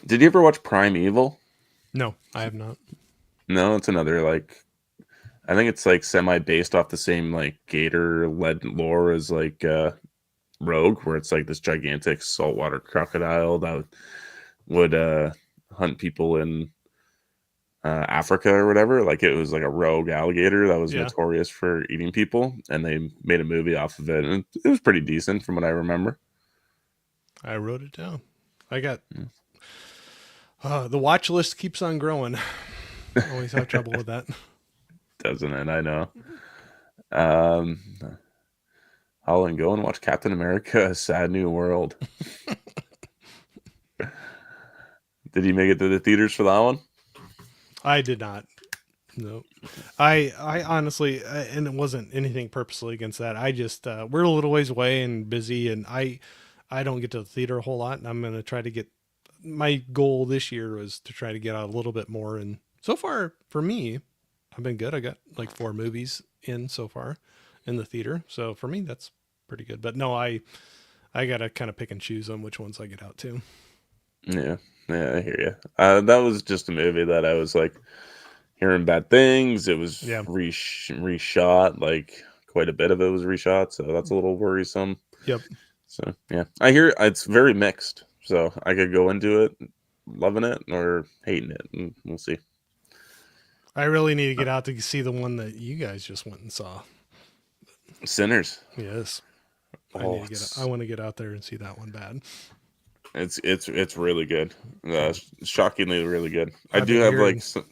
Did you ever watch Prime Evil? No, I have not. No, it's another like I think it's like semi based off the same like gator led lore as like Rogue, where it's like this gigantic saltwater crocodile that would hunt people in Africa or whatever. Like it was like a rogue alligator that was Yeah, notorious for eating people, and they made a movie off of it, and it was pretty decent from what I remember. I wrote it down. I got Mm. the watch list keeps on growing. Always have trouble with that. Doesn't it? I know. Um, Holland, go and watch Captain America: A Sad New World. Did you make it to the theaters for that one? I did not. No, I honestly, and it wasn't anything purposely against that. I just we're a little ways away and busy, and I don't get to the theater a whole lot. And I'm gonna try to get my goal this year was to try to get out a little bit more. And so far for me, I've been good. I got like 4 movies in so far in the theater. So for me, that's pretty good. But no, I gotta kind of pick and choose on which ones I get out to. Yeah, yeah, I hear you. That was just a movie that I was like hearing bad things. It was Yeah. reshot, like quite a bit of it was reshot, so that's a little worrisome. Yep. So yeah, I hear it's very mixed. So I could go into it loving it or hating it, and we'll see. I really need to get out to see the one that you guys just went and saw. Sinners. Yes. I Oh, need to get. I want to get out there and see that one bad. it's really good. Shockingly really good. I I've do been have hearing. like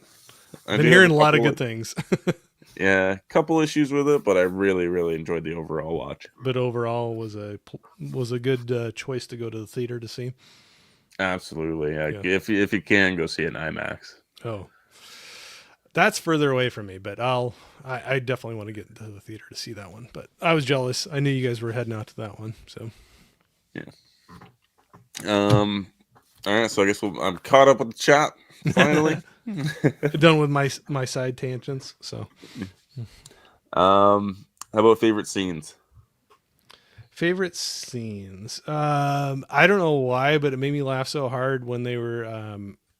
I I've been do have hearing a a lot of couple good of, things, yeah, couple issues with it, but I really enjoyed the overall watch. but overall was a good choice to go to the theater to see. Absolutely. Yeah. Yeah. If you can go see it in IMAX. Oh, that's further away from me, but I definitely want to get to the theater to see that one. But I was jealous. I knew you guys were heading out to that one. So Yeah. All right, so I guess I'm caught up with the chat finally. done with my side tangents. So How about favorite scenes? Favorite scenes. I don't know why, but it made me laugh so hard when they were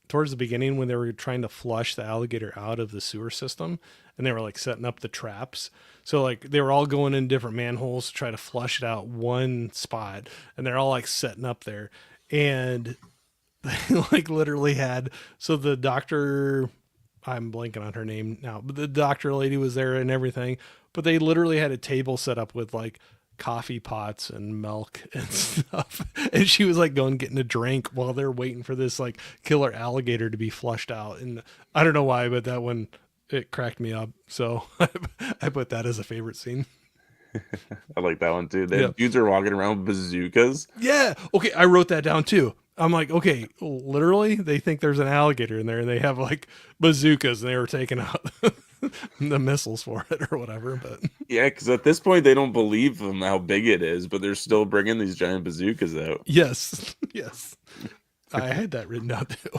towards the beginning when they were trying to flush the alligator out of the sewer system, and they were like setting up the traps. So like they were all going in different manholes to try to flush it out one spot, and they're all like setting up there, and they like literally had so the doctor. I'm blanking on her name now, but the doctor lady was there and everything. But they literally had a table set up with like coffee pots and milk and stuff. And she was like going getting a drink while they're waiting for this like killer alligator to be flushed out. And I don't know why, but that one it cracked me up. So I put that as a favorite scene. I like that one too. The Yeah. dudes are walking around with bazookas. Yeah. Okay. I wrote that down too. I'm like, okay, literally, they think there's an alligator in there and they have like bazookas and they were taking out the missiles for it or whatever. But Yeah, because at this point they don't believe them how big it is, but they're still bringing these giant bazookas out. yes, yes, I had that written down too.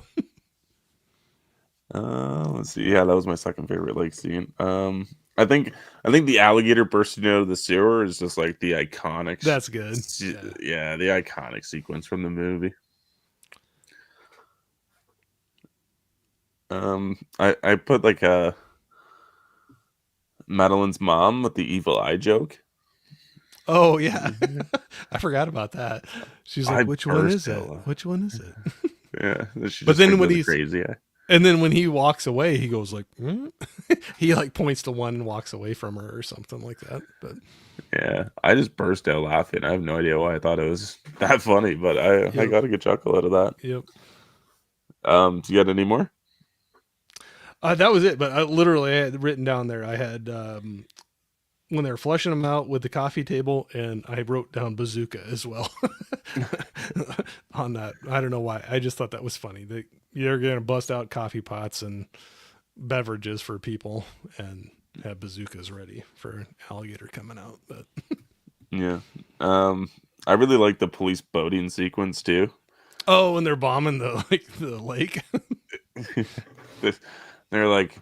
Let's see. Yeah, that was my second favorite lake scene. I think I think the alligator bursting out of the sewer is just like the iconic. That's good. Yeah. Yeah, the iconic sequence from the movie. I put like a Madeline's mom with the evil eye joke. Oh yeah, I forgot about that. She's like, I "Which one is burst it? out. Which one is it?" Yeah, she But just then thinks when of the he's crazy eye. and then when he walks away, he goes like, "Hmm?" He like points to one and walks away from her or something like that. But Yeah, I just burst out laughing. I have no idea why I thought it was that funny, but I yep, got a good chuckle out of that. yep. Do you got any more? That was it. But I literally I had written down there. I had when they were flushing them out with the coffee table, and I wrote down bazooka as well on that. I don't know why. I just thought that was funny. You're gonna bust out coffee pots and beverages for people and have bazookas ready for an alligator coming out. But Yeah. I really like the police boating sequence too. oh, and they're bombing the like the lake. This- They're like,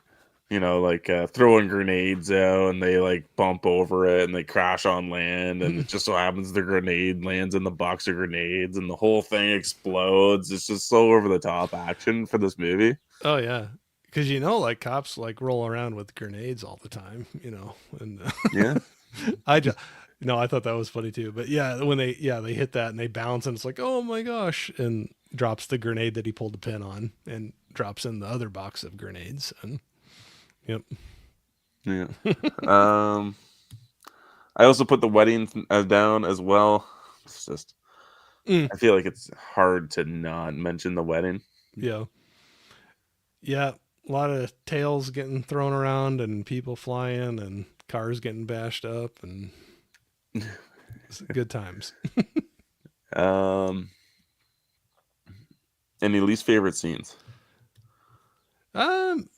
like throwing grenades out, and they like bump over it, and they crash on land, and it just so happens the grenade lands in the box of grenades, and the whole thing explodes. It's just so over the top action for this movie. Oh yeah, because like cops like roll around with grenades all the time. And Yeah. I just no, I thought that was funny too. But yeah, when they hit that and they bounce and it's like oh my gosh, and drops the grenade that he pulled the pin on and drops in the other box of grenades and yep. Yeah. Um, I also put the wedding down as well. It's just, Mm, I feel like it's hard to not mention the wedding. yeah, yeah. A lot of tails getting thrown around and people flying and cars getting bashed up and it's good times. Um, any least favorite scenes? Nothing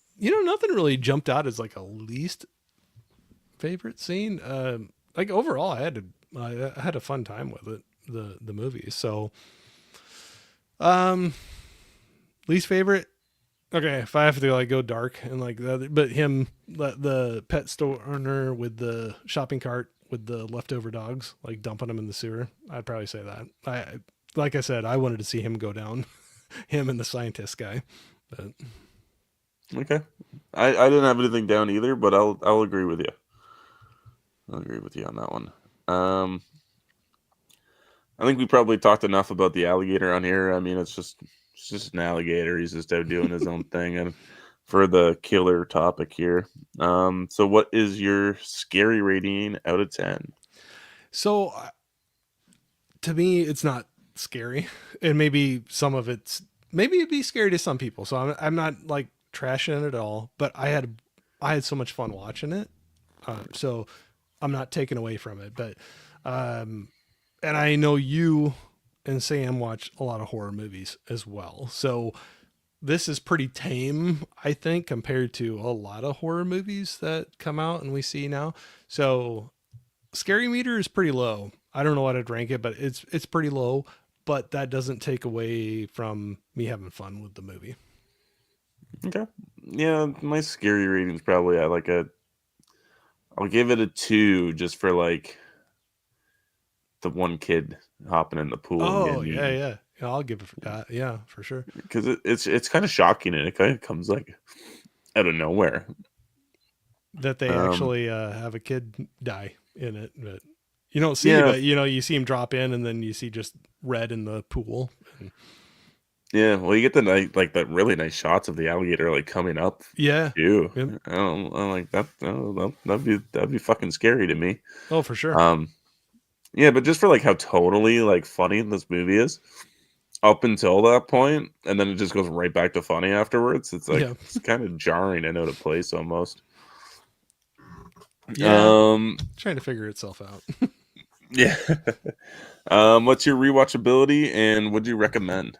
really jumped out as like a least favorite scene. Like overall, I had a fun time with it, the movie. So, um, least favorite. Okay, if I have to like go dark and like the other, but him, the pet store owner with the shopping cart with the leftover dogs, like dumping them in the sewer, I'd probably say that. Like I said, I wanted to see him go down, him and the scientist guy. But Okay, I didn't have anything down either, but I'll agree with you. I'll agree with you on that one. Um, I think we probably talked enough about the alligator on here. I mean, it's just an alligator. He's just out doing his own thing, and for the killer topic here. So what is your scary rating out of 10? so to me, it's not scary, and maybe some of maybe it'd be scary to some people. So I'm not like trashing it at all, but I had so much fun watching it. So I'm not taken away from it, but and I know you and Sam watch a lot of horror movies as well. So this is pretty tame, I think, compared to a lot of horror movies that come out and we see now. So scary meter is pretty low. I don't know what I'd rank it, but it's pretty low. But that doesn't take away from me having fun with the movie. Okay. Yeah, my scary rating's probably at like I'll give it a 2 just for like the one kid hopping in the pool and Oh getting yeah, eaten, yeah. Yeah, I'll give it that. Yeah, for sure. because it's kind of shocking and it kind of comes like out of nowhere. That they Um, actually have a kid die in it, but you don't see, yeah, but you know, you see him drop in, and then you see just red in the pool. And yeah. Well, you get the like the really nice shots of the alligator like coming up yeah, too. yep. I'm like that. That'd be fucking scary to me. Oh, for sure. Um, yeah, but just for like how totally like funny this movie is up until that point, and then it just goes right back to funny afterwards. It's like Yeah, it's kind of jarring and out of place almost. yeah. Um, Trying to figure itself out. yeah. What's your rewatchability and would you recommend?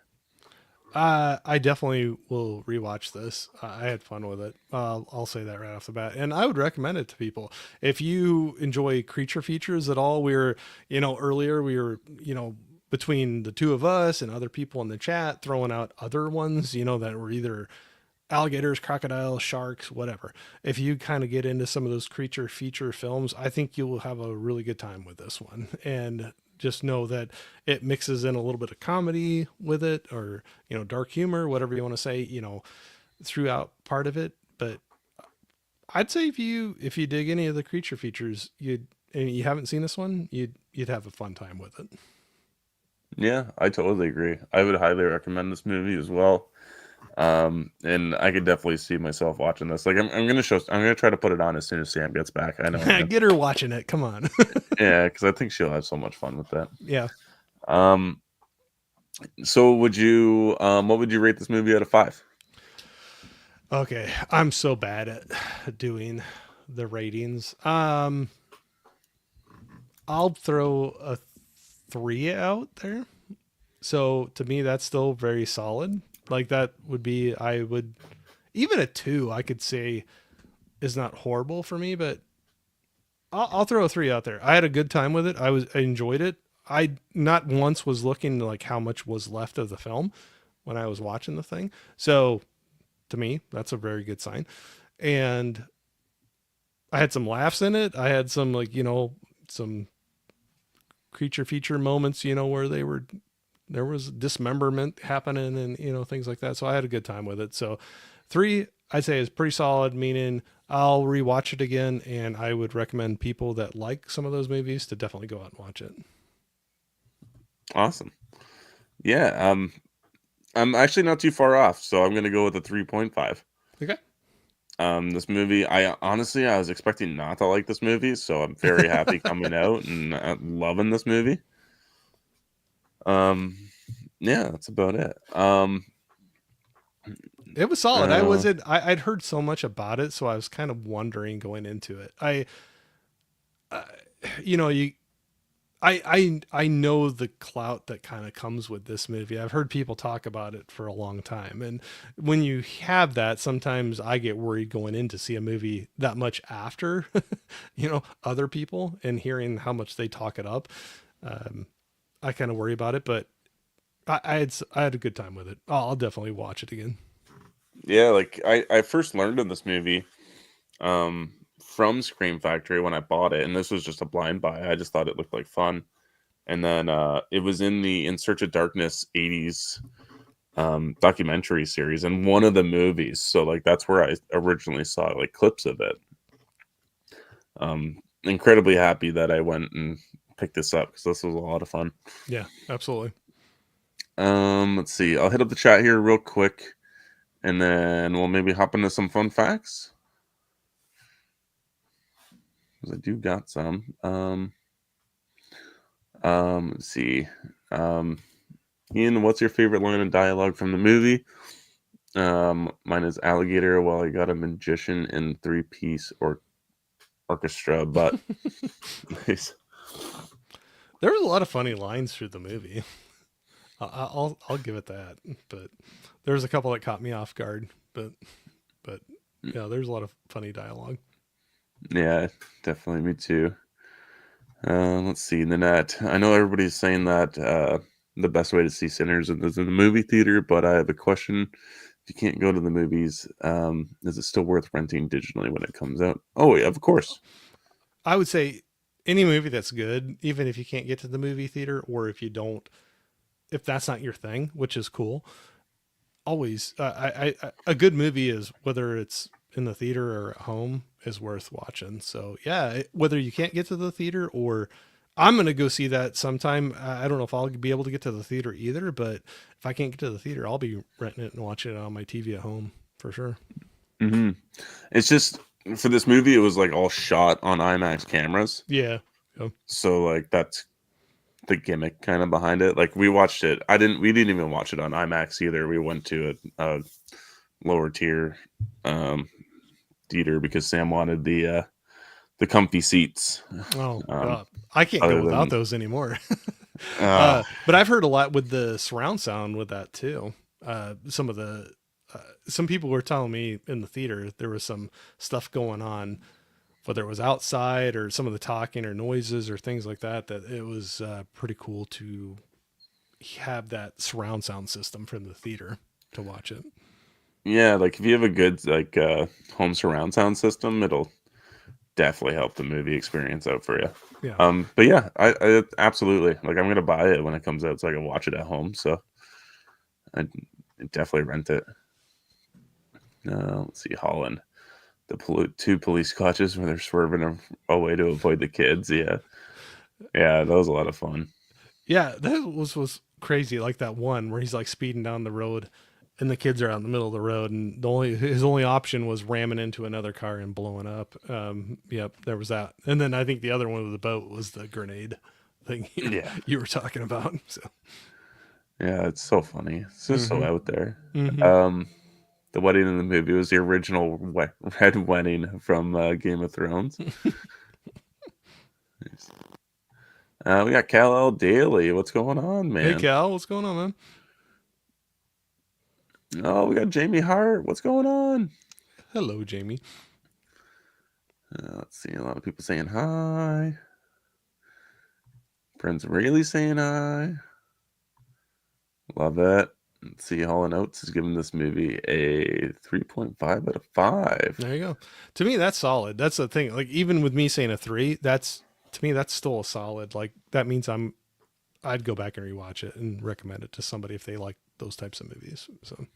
I definitely will rewatch this. I had fun with it. I'll say that right off the bat, and I would recommend it to people. If you enjoy creature features at all, we were, you know, earlier we were, you know, between the two of us and other people in the chat throwing out other ones, you know, that were either alligators, crocodiles, sharks, whatever. If you kind of get into some of those creature feature films, I think you'll have a really good time with this one. And just know that it mixes in a little bit of comedy with it, or, you know, dark humor, whatever you want to say, you know, throughout part of it. But I'd say if you dig any of the creature features, you'd and you haven't seen this one, you'd have a fun time with it. Yeah, I totally agree. I would highly recommend this movie as well. And I could definitely see myself watching this. Like I'm gonna try to put it on as soon as Sam gets back. I know I am. Get her watching it. Come on. Yeah, because I think she'll have so much fun with that. Yeah. Um, so would you what would you rate this movie out of 5? Okay, I'm so bad at doing the ratings. I'll throw a 3 out there. So to me, that's still very solid. Like that would be, I would even a 2. I could say is not horrible for me, but I'll throw a 3 out there. I had a good time with it. I enjoyed it. I not once was looking like how much was left of the film when I was watching the thing. So to me, that's a very good sign. And I had some laughs in it. I had some, like, you know, some creature feature moments, you know, where there was dismemberment happening and, you know, things like that. So I had a good time with it. So 3, I'd say, is pretty solid, meaning I'll rewatch it again, and I would recommend people that like some of those movies to definitely go out and watch it. Awesome. Yeah, I'm actually not too far off, so I'm gonna go with a 3.5. Okay. This movie, I was expecting not to like this movie, so I'm very happy coming out and loving this movie. Um, yeah, that's about it. It was solid. I Uh, wasn't, I'd heard so much about it, so I was kind of wondering going into it. Uh, you know, I know the clout that kind of comes with this movie. I've heard people talk about it for a long time, and when you have that, sometimes I get worried going in to see a movie that much after, you know, other people and hearing how much they talk it up. Um, I kind of worry about it, but I had a good time with it. I'll definitely watch it again. yeah, like I first learned of this movie from Scream Factory when I bought it, and this was just a blind buy. I just thought it looked like fun. And then it was in the In Search of Darkness 80s documentary series and one of the movies. So like that's where I originally saw like clips of it. Incredibly happy that I went and picked this up because this was a lot of fun. Yeah, absolutely. Let's see. I'll hit up the chat here real quick, and then we'll maybe hop into some fun facts because I do got some. Let's see. Um, Ian, what's your favorite line of dialogue from the movie? Mine is alligator. Well, I got a magician in 3-piece or orchestra, but nice. There was a lot of funny lines through the movie. I'll give it that, but there was a couple that caught me off guard. But yeah, there's a lot of funny dialogue. Yeah, definitely me too. Let's see the net. I know everybody's saying that the best way to see Sinners is in the movie theater, but I have a question. If you can't go to the movies, is it still worth renting digitally when it comes out? Oh, yeah, of course. I would say any movie that's good, even if you can't get to the movie theater, or if that's not your thing, which is cool. Always, a good movie is, whether it's in the theater or at home, is worth watching. So yeah, whether you can't get to the theater, or I'm gonna go see that sometime. I don't know if I'll be able to get to the theater either, but if I can't get to the theater, I'll be renting it and watching it on my TV at home for sure. Hmm. It's just for this movie, it was like all shot on IMAX cameras. Yeah. So like that's the gimmick kind of behind it. Like we watched it. We didn't even watch it on IMAX either. We went to a lower tier um, theater because Sam wanted the comfy seats. Oh, Um, I can't go other without than those anymore. uh, But I've heard a lot with the surround sound with that too. Some of the some people were telling me in the theater there was some stuff going on, whether it was outside or some of the talking or noises or things like that. That it was pretty cool to have that surround sound system from the theater to watch it. yeah, like if you have a good like home surround sound system, it'll definitely help the movie experience out for you. Yeah. But yeah, I absolutely like. I'm gonna buy it when it comes out so I can watch it at home. So I definitely rent it. Let's see, Holland. Two police clutches when they're swerving away to avoid the kids. Yeah, yeah, that was a lot of fun. Yeah, that was crazy. Like that one where he's like speeding down the road, and the kids are out in the middle of the road, and the only his only option was ramming into another car and blowing up. Yep, there was that. And then I think the other one with the boat was the grenade thing Yeah, you were talking about. So, yeah, it's so funny. It's just so hmm out there. hmm Um, the wedding in the movie was the original red wedding from Game of Thrones. We got Cal L. Daly. What's going on, Hey man? Cal, what's going on, man? Oh, we got Jamie Hart. What's going on? Hello, Jamie. Let's see. A lot of people saying hi. Prince Rayleigh saying hi. Love it. Let's see. Hall and Oates is giving this movie a 3.5 out of 5. There you go. To me, that's solid. That's the thing. Like even with me saying a three, that's to me that's still a solid. Like that means I'd go back and rewatch it and recommend it to somebody if they like those types of movies. So,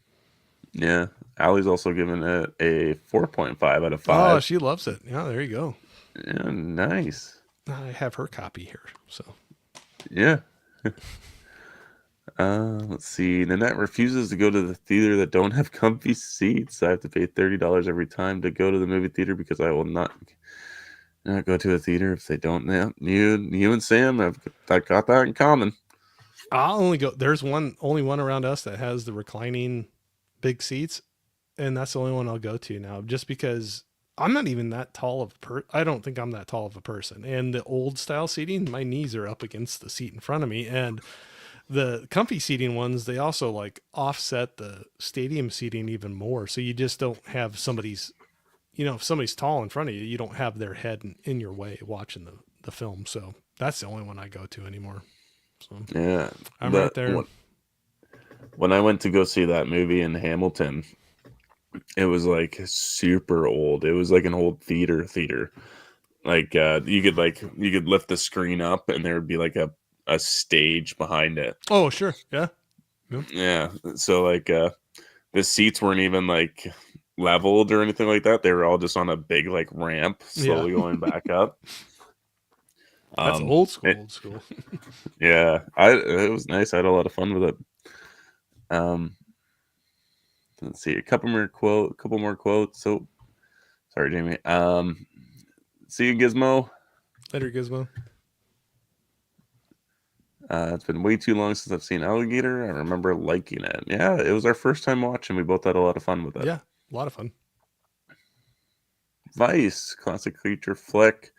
Yeah. Allie's also giving it a 4.5 out of oh, 5. she loves it. Yeah, there you go. Yeah, nice. I have her copy here. So, Yeah. Let's see. Nanette refuses to go to the theater that don't have comfy seats. I have to pay $30 every time to go to the movie theater because I will not go to a theater if they don't. Yeah, you and Sam have got that in common. I'll only go. There's only one around us that has the reclining big seats, and that's the only one I'll go to now. Just because I'm not even that tall of I don't think I'm that tall of a person. And the old style seating, my knees are up against the seat in front of me, and the comfy seating ones, they also like offset the stadium seating even more. So you just don't have if somebody's tall in front of you, you don't have their head in your way watching the film. So that's the only one I go to anymore. So Yeah. I'm right there. When I went to go see that movie in Hamilton, it was like super old. It was like an old theater. Like you could lift the screen up and there would be like a stage behind it. Oh, sure. Yeah. Yeah. Yeah. So like the seats weren't even like leveled or anything like that. They were all just on a big like ramp Yeah. slowly going back up. That's Um old school, it, old school. yeah, it was nice. I had a lot of fun with it. Um let's see, a couple more quotes. So sorry, Jamie. See you, Gizmo. Later, Gizmo. It's been way too long since I've seen Alligator. I remember liking it. Yeah, it was our first time watching. We both had a lot of fun with it. Yeah. A lot of fun. Vice, classic creature flick.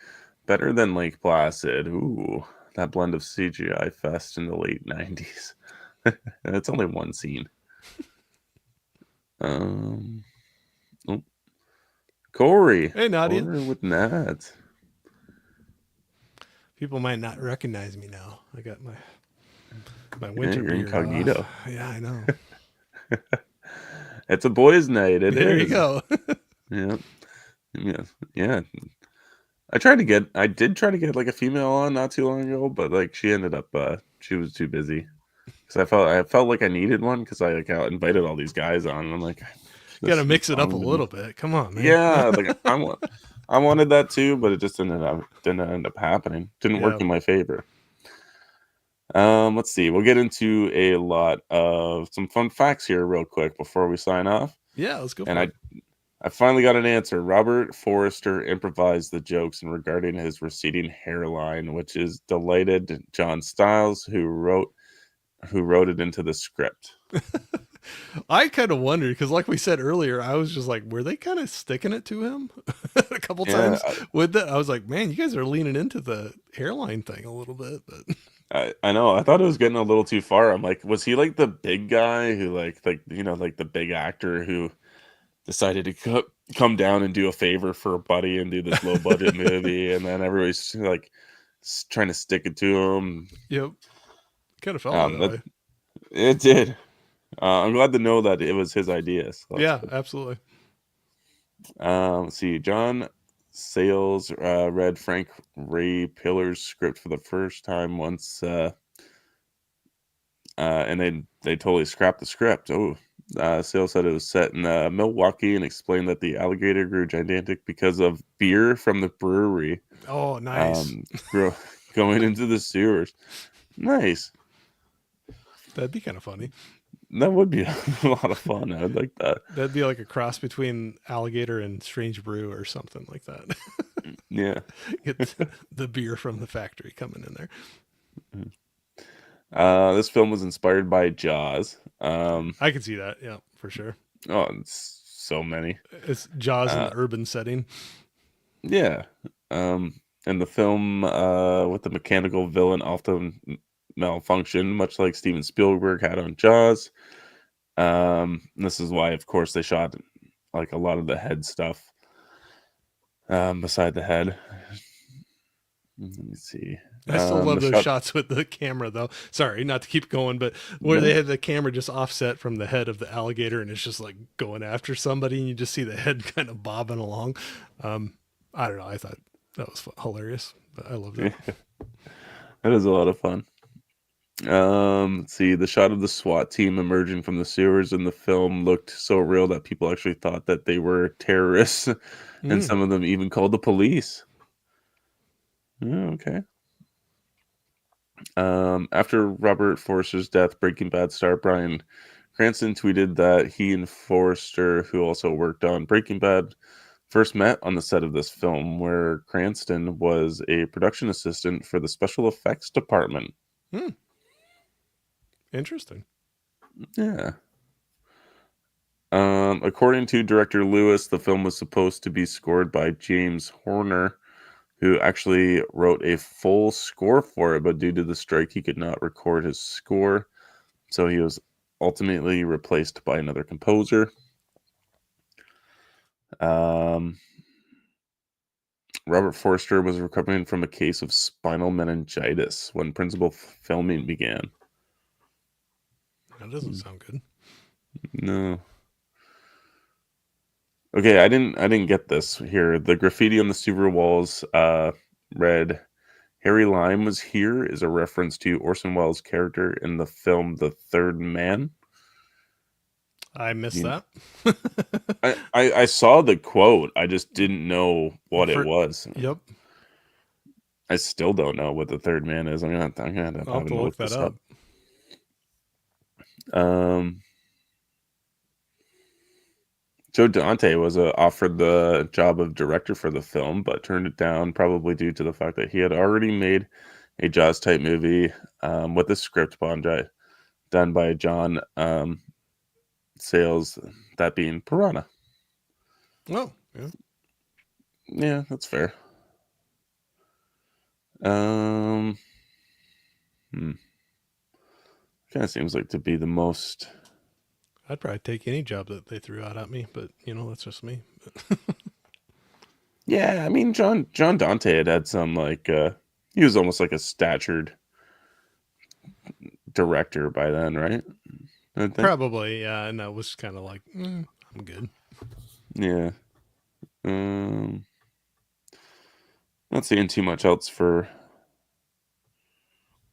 Better than Lake Placid. Ooh, that blend of CGI fest in the late 90s. It's only one scene. Um, oh, Corey. Hey, Nadia. Corey with Nat. People might not recognize me now. I got my Yeah, winter you're beard off. incognito. Yeah, I know. It's a boys' night. It There you is. go. Yeah. Yeah. Yeah. I did try to get like a female on not too long ago, but like she ended up, she was too busy because I felt like I needed one because I like invited all these guys on, and I'm like, Got this to is mix it up a fun to me. little bit. Come on, man. Yeah, like I wanted that too, but it just didn't end up happening. Didn't work Yeah. in my favor. Let's see. We'll get into a lot of some fun facts here real quick before we sign off. Yeah, let's go And for it. I finally got an answer. Robert Forrester improvised the jokes in regarding his receding hairline, which is delighted John Stiles, who wrote it into the script. I kind of wondered because, like we said earlier, I was just like, were they kind of sticking it to him a couple Yeah, times with that? I was like, man, you guys are leaning into the hairline thing a little bit, but I know. I thought it was getting a little too far. I'm like, was he like the big guy who like like the big actor who decided to come down and do a favor for a buddy and do this low budget movie, and then everybody's like trying to stick it to him. yep, kind of felt that That way. it did. I'm glad to know that it was his idea. So that's Yeah, good. absolutely. Let's see. John Sayles read Frank Ray Pillar's script for the first time once, and they totally scrapped the script. Oh, Sayles said it was set in Milwaukee and explained that the alligator grew gigantic because of beer from the brewery Oh, nice. um, grow, going into the sewers. Nice. That'd be kind of funny. That would be a lot of fun. I'd like that. That'd be like a cross between alligator and strange brew or something like that. Yeah. Get the beer from the factory coming in there. This film was inspired by Jaws. I can see that. Yeah, for sure. Oh, it's so many. It's Jaws in Uh, the urban setting. yeah. And the film with the mechanical villain often malfunction, much like Steven Spielberg had on Jaws. This is why, of course, they shot like a lot of the head stuff beside the head. Let me see. I still love The those shot. shots with the camera, though. Sorry, not to keep going, but where they No. had the camera just offset from the head of the alligator, and it's just like going after somebody, and you just see the head kind of bobbing along. Um, I don't know. I thought that was hilarious, but I loved it. That is a lot of fun. Let's see, the shot of the SWAT team emerging from the sewers in the film looked so real that people actually thought that they were terrorists, and Mm. some of them even called the police. Okay. After Robert Forster's death, Breaking Bad star Bryan Cranston tweeted that he and Forster, who also worked on Breaking Bad, first met on the set of this film, where Cranston was a production assistant for the special effects department. Mm. Interesting. Yeah. According to director Lewis, the film was supposed to be scored by James Horner, who actually wrote a full score for it, but due to the strike, he could not record his score. So he was ultimately replaced by another composer. Um, Robert Forster was recovering from a case of spinal meningitis when principal filming began. That doesn't sound good. No. Okay, I didn't get this here. The graffiti on the sewer walls read Harry Lime was here is a reference to Orson Welles' character in the film The Third Man. I missed You, that. I saw the quote. I just didn't know what it For was. yep, I still don't know what the third man is. I'm gonna have I'll have to to look look that this up. up. Um, Joe Dante was offered the job of director for the film, but turned it down, probably due to the fact that he had already made a Jaws type movie with a script done by John Sayles, that being Piranha. Oh, yeah. Yeah, that's fair. Um, hmm. Kind of seems like to be the most. I'd probably take any job that they threw out at me, but that's just me. Yeah, I mean John Dante had some like he was almost like a statured director by then, right? I think. Probably, yeah. And I was kind of like, I'm good. Yeah. Um Not seeing too much else for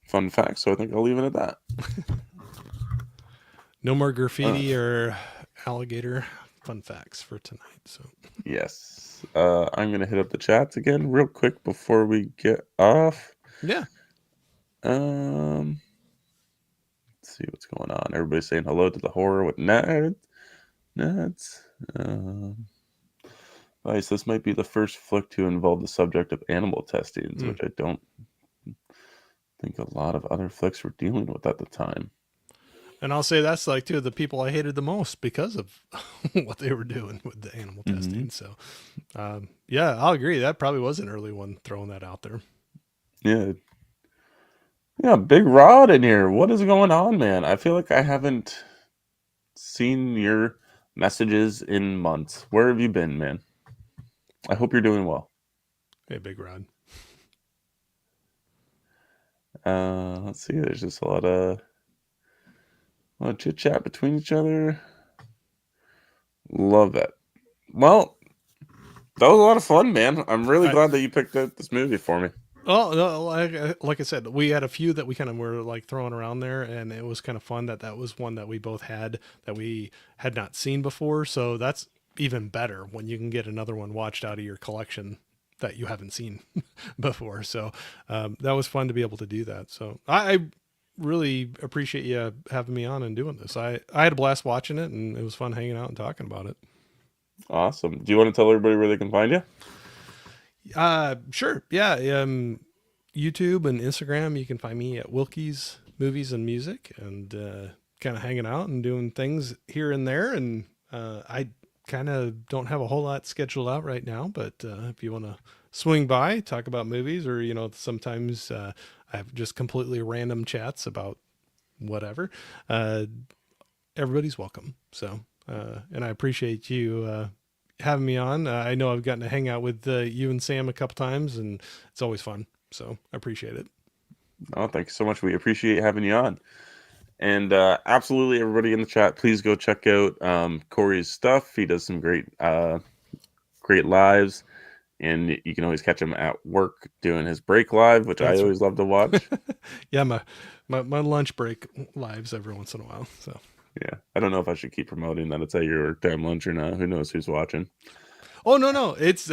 fun facts, so I think I'll leave it at that. No more Uh, graffiti or alligator fun facts for tonight. So yes. I'm gonna hit up the chats again real quick before we get off. yeah, Um, let's see what's going on. Everybody's saying hello to the horror with Ned. Neds. Nice. This might be the first flick to involve the subject of animal testings, mm. which I don't think a lot of other flicks were dealing with at the time. And I'll say that's like two of the people I hated the most because of what they were doing with the animal Mm-hmm. testing. So yeah, I'll agree. That probably was an early one throwing that out there. Yeah. Yeah, Big Rod in here. What is going on, man? I feel like I haven't seen your messages in months. Where have you been, man? I hope you're doing well. Hey, Big Rod. Let's see. There's just a lot of chit chat between each other. Love that. Well, that was a lot of fun, man. I'm really I, glad that you picked out this movie for me. Oh, no, like I said, we had a few that we kind of were like throwing around there, and it was kind of fun that that was one that we both had that we had not seen before. So that's even better when you can get another one watched out of your collection that you haven't seen before. So that was fun to be able to do that. So I really appreciate you having me on and doing this. I had a blast watching it, and it was fun hanging out and talking about it. Awesome. Do you want to tell everybody where they can find you? Sure. Yeah. YouTube and Instagram, you can find me at Wilkie's Movies and Music, and kind of hanging out and doing things here and there. And I kind of don't have a whole lot scheduled out right now, but if you want to swing by, talk about movies, or, sometimes I have just completely random chats about whatever, uh, everybody's welcome. So, and I appreciate you having me on. I know I've gotten to hang out with you and Sam a couple times, and it's always fun. So I appreciate it. Oh, thank you so much. We appreciate having you on. And absolutely, everybody in the chat, please go check out Corey's stuff. He does some great lives, and you can always catch him at work doing his break live, which I That's always love to watch. yeah, my lunch break lives every once in a while. So Yeah, I don't know if I should keep promoting that it's at your time lunch or not. Who knows who's watching? oh no, it's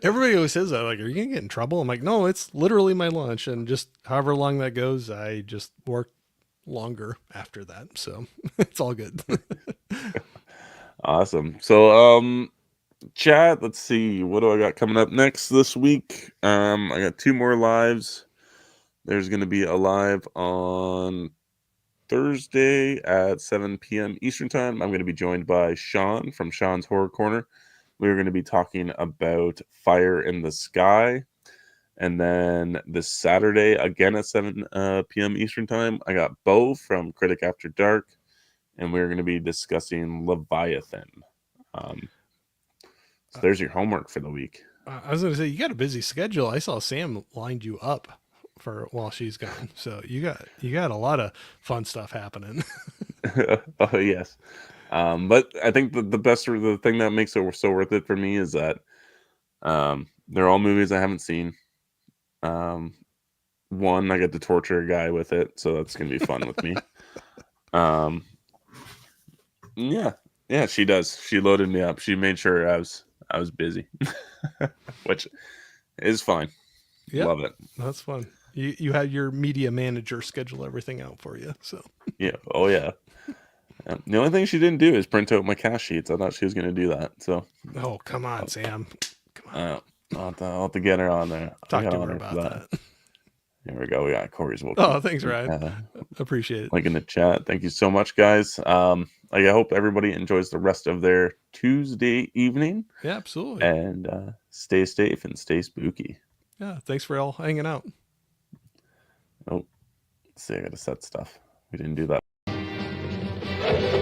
everybody always says that. Like, are you gonna get in trouble? I'm like, no, it's literally my lunch, and just however long that goes, I just work longer after that. So it's all good. Awesome. So, chat. Let's see. What do I got coming up next this week? I got two more lives. There's going to be a live on Thursday at 7 p.m. Eastern Time. I'm going to be joined by Sean from Sean's Horror Corner. We're going to be talking about Fire in the Sky. And then this Saturday, again at 7 p.m. Eastern Time, I got Bo from Critic After Dark, and we're going to be discussing Leviathan. So there's your homework for the week. I was gonna say, you got a busy schedule. I saw Sam lined you up for while she's gone, so you got a lot of fun stuff happening. Oh, yes. But I think the thing that makes it so worth it for me is that they're all movies I haven't seen. One, I get to torture a guy with it, so that's gonna be fun with me. Um, yeah, yeah, she does. She loaded me up. She made sure I was busy, which is fine. Yep, Love it. that's fun. You had your media manager schedule everything out for you. So Yeah. Oh yeah. The only thing she didn't do is print out my cash sheets. I thought she was going to do that. So, oh come on, Sam, come on, uh, I'll have to get her on there. I talk got to on her her for about that. that. There we go. We got Corey's Oh, Wilkie. thanks, Ryan. Appreciate it. Link in the chat. Thank you so much, guys. I hope everybody enjoys the rest of their Tuesday evening, Yeah, absolutely. and stay safe and stay spooky. Yeah, thanks for all hanging out. Oh, let's see, I got to set stuff. We didn't do that.